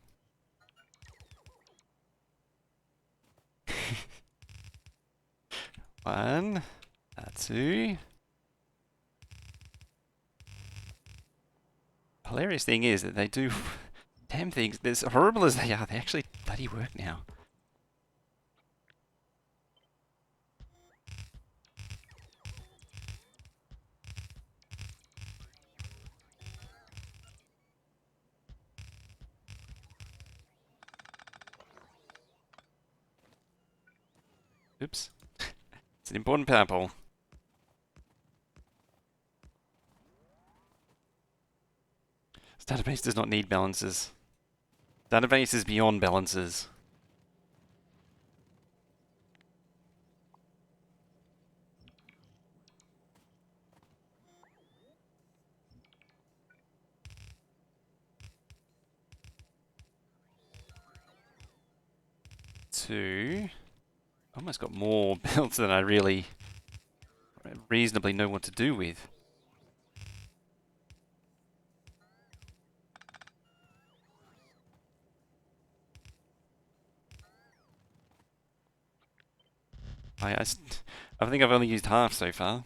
[SPEAKER 1] One, two. Hilarious thing is that they do damn things. As horrible as they are, they actually bloody work now. Oops. It's an important power pole. Database does not need balances. Database is beyond balances. Two. Almost got more builds than I really reasonably know what to do with. I think I've only used half so far.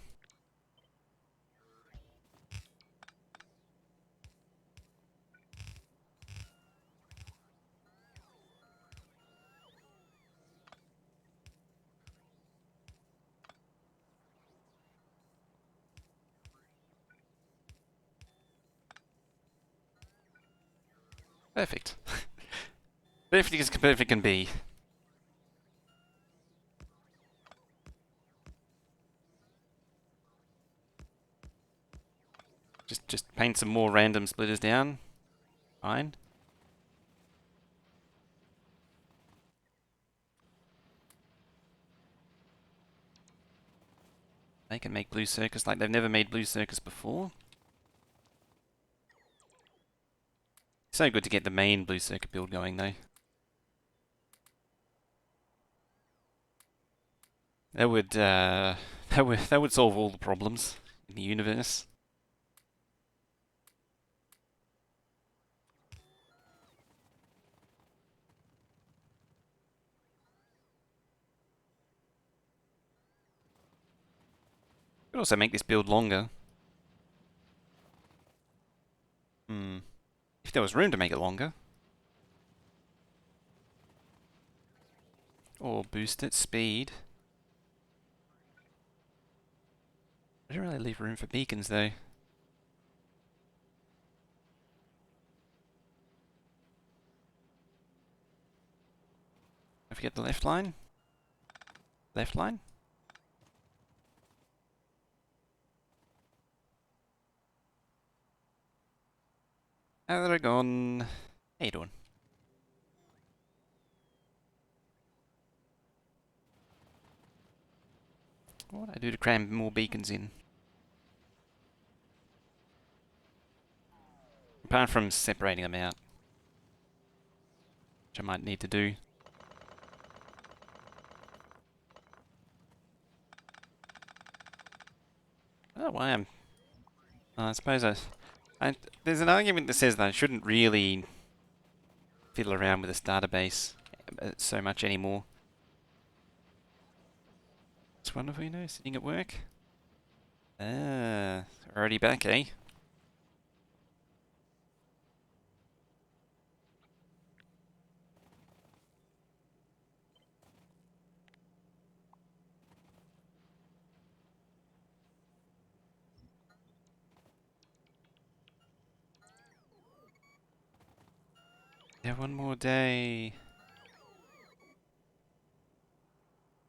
[SPEAKER 1] Perfect. Perfect as perfect can be. Just paint some more random splitters down. Fine. They can make blue circus like they've never made blue circus before. So good to get the main blue circuit build going though. That would that would solve all the problems in the universe. Could also make this build longer. If there was room to make it longer. Or boost its speed. I don't really leave room for beacons though. I forget the left line. Left line. Aragon. How you doing? What do I do to cram more beacons in? Apart from separating them out. Which I might need to do. I don't know why I'm... I suppose there's an argument that says that I shouldn't really fiddle around with this database so much anymore. It's wonderful, you know, sitting at work. Ah, already back, eh? Yeah, one more day.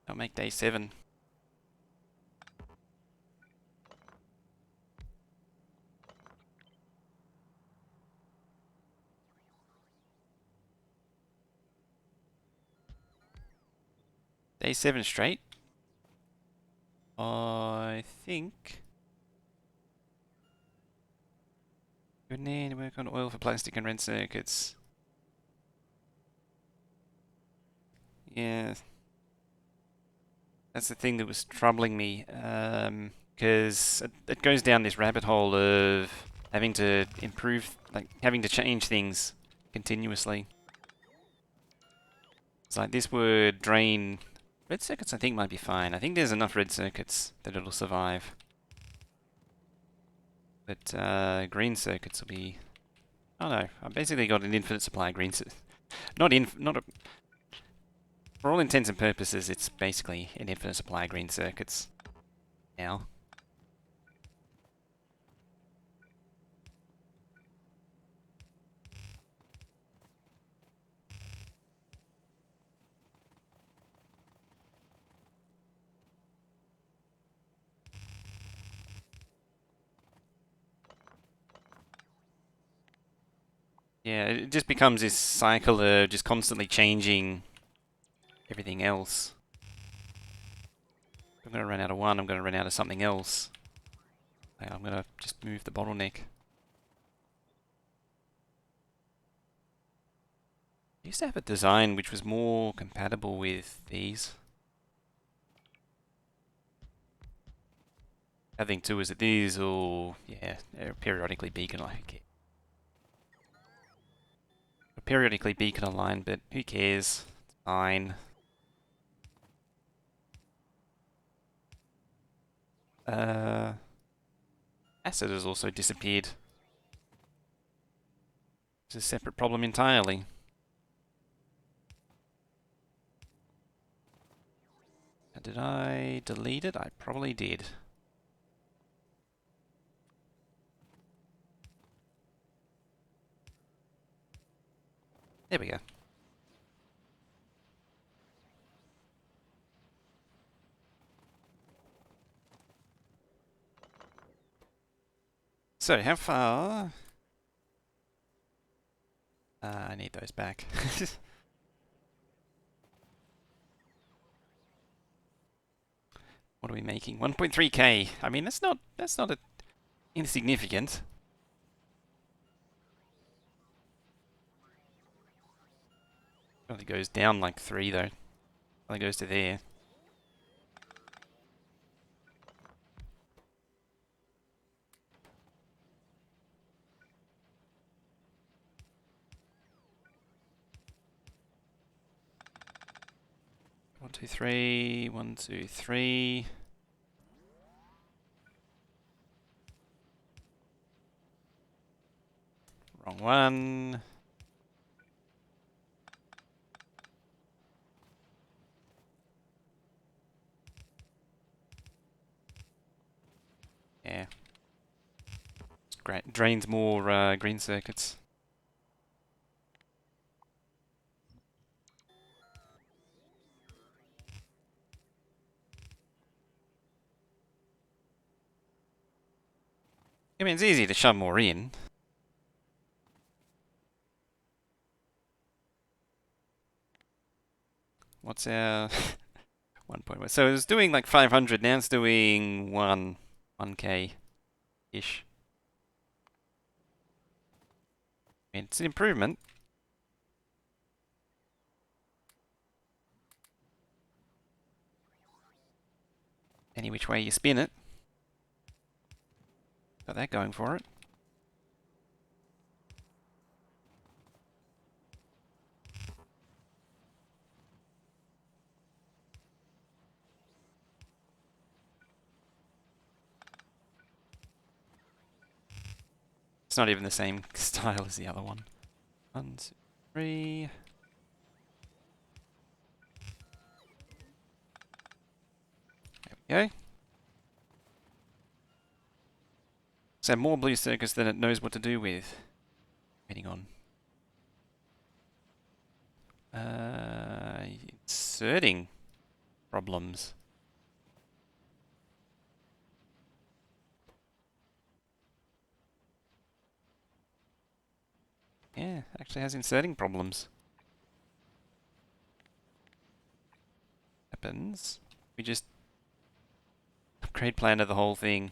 [SPEAKER 1] I'll make day 7. Day 7 straight. I think... We need to work on oil for plastic and red circuits. Yeah. That's the thing that was troubling me. Because it goes down this rabbit hole of having to improve, like having to change things continuously. It's like this would drain... Red circuits I think might be fine. I think there's enough red circuits that it'll survive. But green circuits will be... Oh no, I've basically got an infinite supply of green circuits. For all intents and purposes, it's basically an infinite supply of green circuits now. Yeah, it just becomes this cycle of just constantly changing everything else. If I'm going to run out of one, I'm going to run out of something else. I'm going to just move the bottleneck. I used to have a design which was more compatible with these. I think too is that these will, yeah, periodically beacon like periodically beacon online, but who cares? It's fine. Acid has also disappeared. It's a separate problem entirely. Did I delete it? I probably did. There we go. So, how far? I need those back. What are we making? 1.3k. I mean, that's not insignificant. Only goes down like 3 though. Only goes to there. One, two, three. 1, 2, 3. Wrong one. Yeah. Drains more green circuits. I mean, it's easy to shove more in. What's our 1.1? So it was doing like 500, now it's doing 1k-ish. I mean, it's an improvement. Any which way you spin it. Got that going for it. It's not even the same style as the other one. 1, 2, 3. There we go. So more blue circuits than it knows what to do with. Depending on. Inserting problems. Yeah, actually has inserting problems. Happens. We just upgrade plan to the whole thing.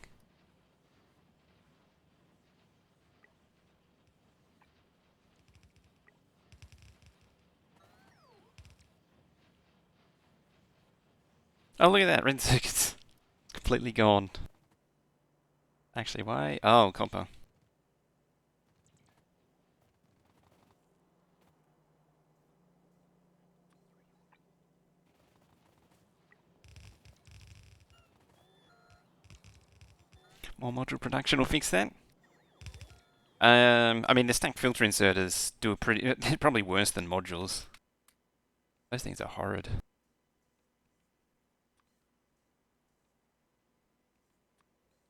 [SPEAKER 1] Oh, look at that, red circuit's completely gone. Actually, why? Oh, copper. More module production will fix that. I mean, the stack filter inserters do a pretty... They're probably worse than modules. Those things are horrid.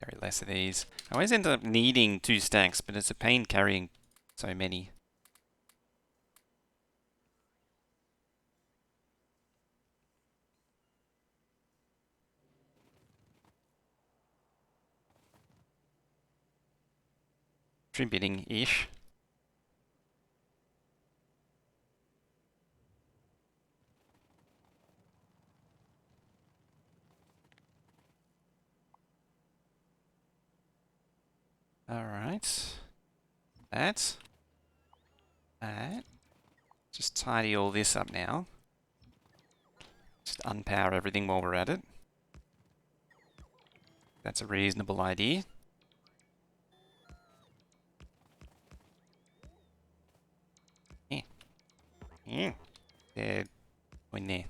[SPEAKER 1] Carry less of these. I always end up needing 2 stacks, but it's a pain carrying so many. Contributing-ish. Alright. That. That. Just tidy all this up now. Just unpower everything while we're at it. That's a reasonable idea. Yeah. Yeah. They're in there.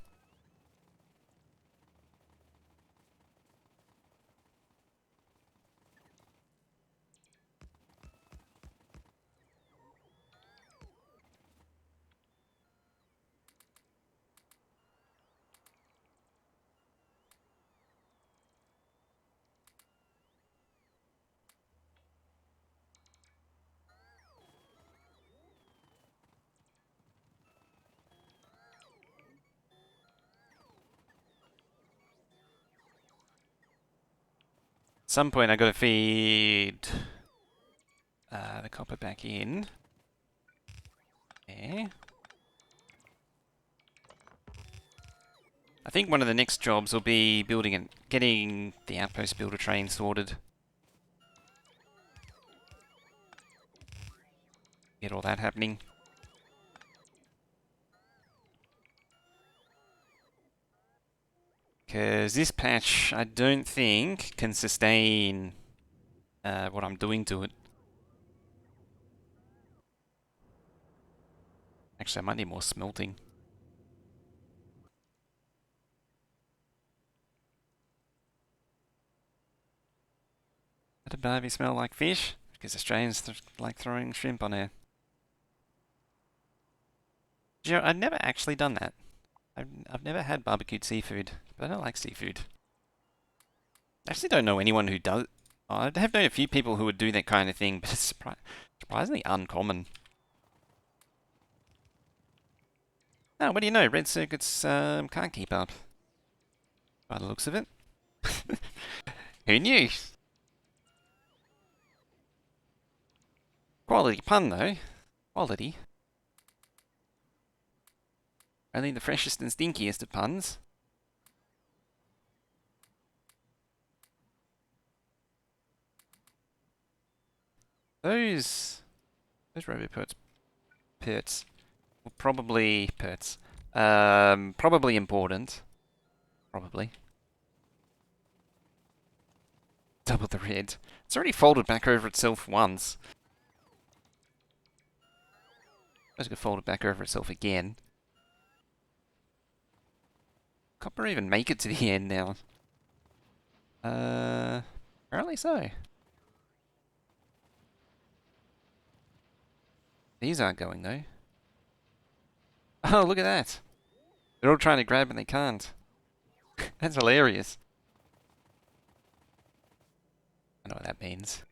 [SPEAKER 1] At some point I gotta feed the copper back in. There. I think one of the next jobs will be building and getting the outpost builder train sorted. Get all that happening. Because this patch, I don't think, can sustain what I'm doing to it. Actually, I might need more smelting. Does a barbie smell like fish? Because Australians like throwing shrimp on air. You know, I've never actually done that. I've never had barbecued seafood, but I don't like seafood. I actually don't know anyone who does. I have known a few people who would do that kind of thing, but it's surprisingly uncommon. Oh, what do you know? Red circuits can't keep up. By the looks of it. Who knew? Quality pun, though. Quality. Only the freshest and stinkiest of puns. Those perts will probably important. Probably. Double the red. It's already folded back over itself once. It's going to fold it back over itself again. Copper even make it to the end now? Apparently so. These aren't going though. Oh, look at that. They're all trying to grab and they can't. That's hilarious. I know what that means.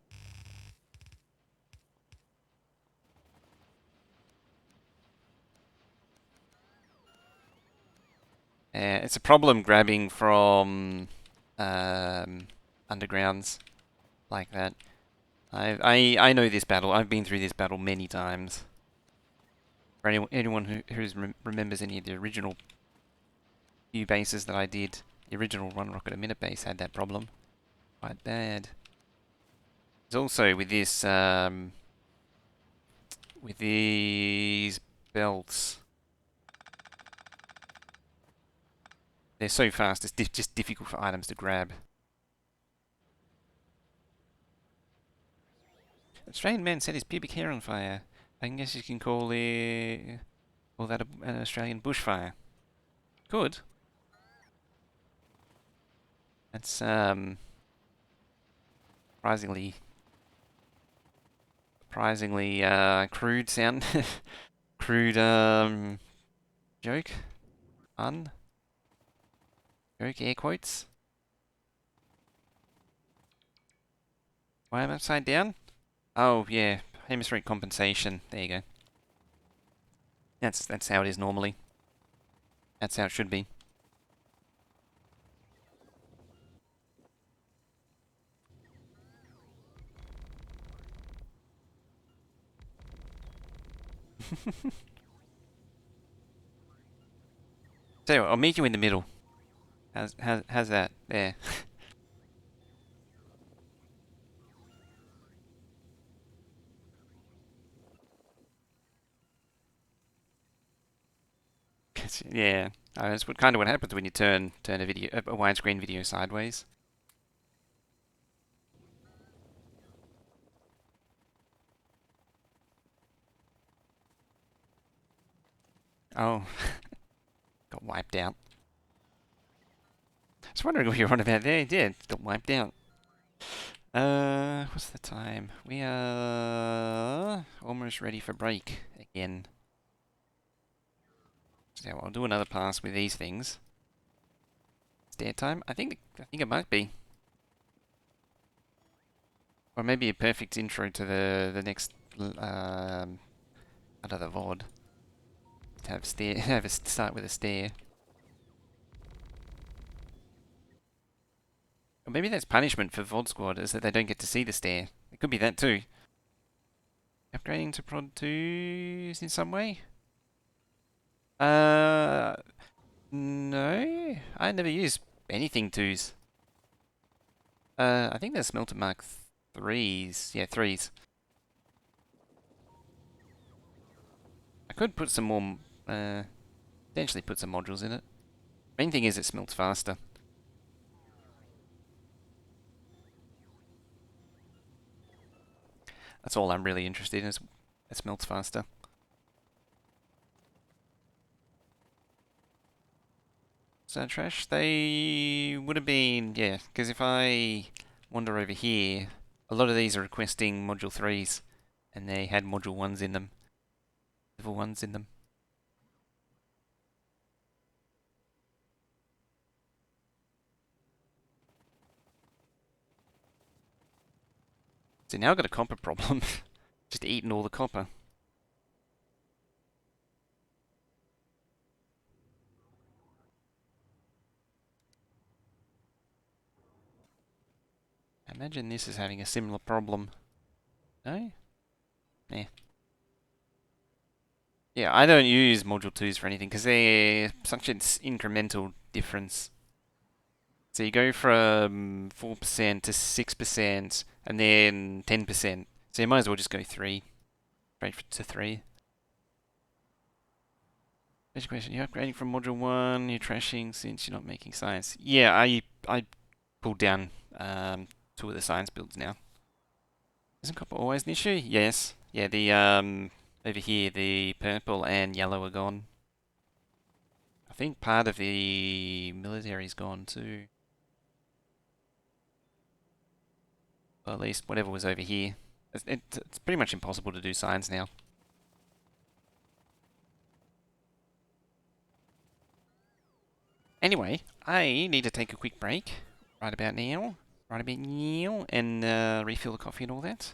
[SPEAKER 1] It's a problem grabbing from undergrounds like that. I know this battle. I've been through this battle many times. For anyone who remembers any of the original few bases that I did, the original One Rocket a Minute base had that problem. Quite bad. There's also with this with these belts. They're so fast, it's just difficult for items to grab. Australian man set his pubic hair on fire. I guess you can call that an Australian bushfire. Good. That's surprisingly crude sound, crude joke, joke air quotes. Why am I upside down? Oh yeah, hemispheric compensation. There you go. That's how it is normally. That's how it should be. So I'll meet you in the middle. How's that? There. Yeah, that's kind of what happens when you turn a widescreen video sideways. Oh, got wiped out. I was wondering what you were on about there. It did. Got wiped out. What's the time? We are almost ready for break again. So I'll do another pass with these things. Stair time? I think it might be. Or maybe a perfect intro to the next another VOD. To have a start with a stair. Or maybe that's punishment for VOD Squad, is that they don't get to see the stair. It could be that too. Upgrading to Prod 2s in some way? No. I never use anything 2s. I think they're Smelter Mark 3s. Yeah, 3s. I could put some more, potentially put some modules in it. Main thing is it smelts faster. That's all I'm really interested in, is it smelts faster. So trash, they would have been, yeah, because if I wander over here, a lot of these are requesting module 3s, and they had module 1s in them, level 1s in them. So now I've got a copper problem, just eating all the copper. I imagine this is having a similar problem. No? Yeah. Yeah, I don't use module 2s for anything because they're such an incremental difference. So you go from 4% to 6% and then 10%. So you might as well just go 3, straight to 3. Next question, you're upgrading from module 1, you're trashing since you're not making science. Yeah, I pulled down 2 of the science builds now. Isn't copper always an issue? Yes. Yeah, the over here the purple and yellow are gone. I think part of the military's gone too. Or at least whatever was over here. It's pretty much impossible to do science now. Anyway, I need to take a quick break right about now, and refill the coffee and all that.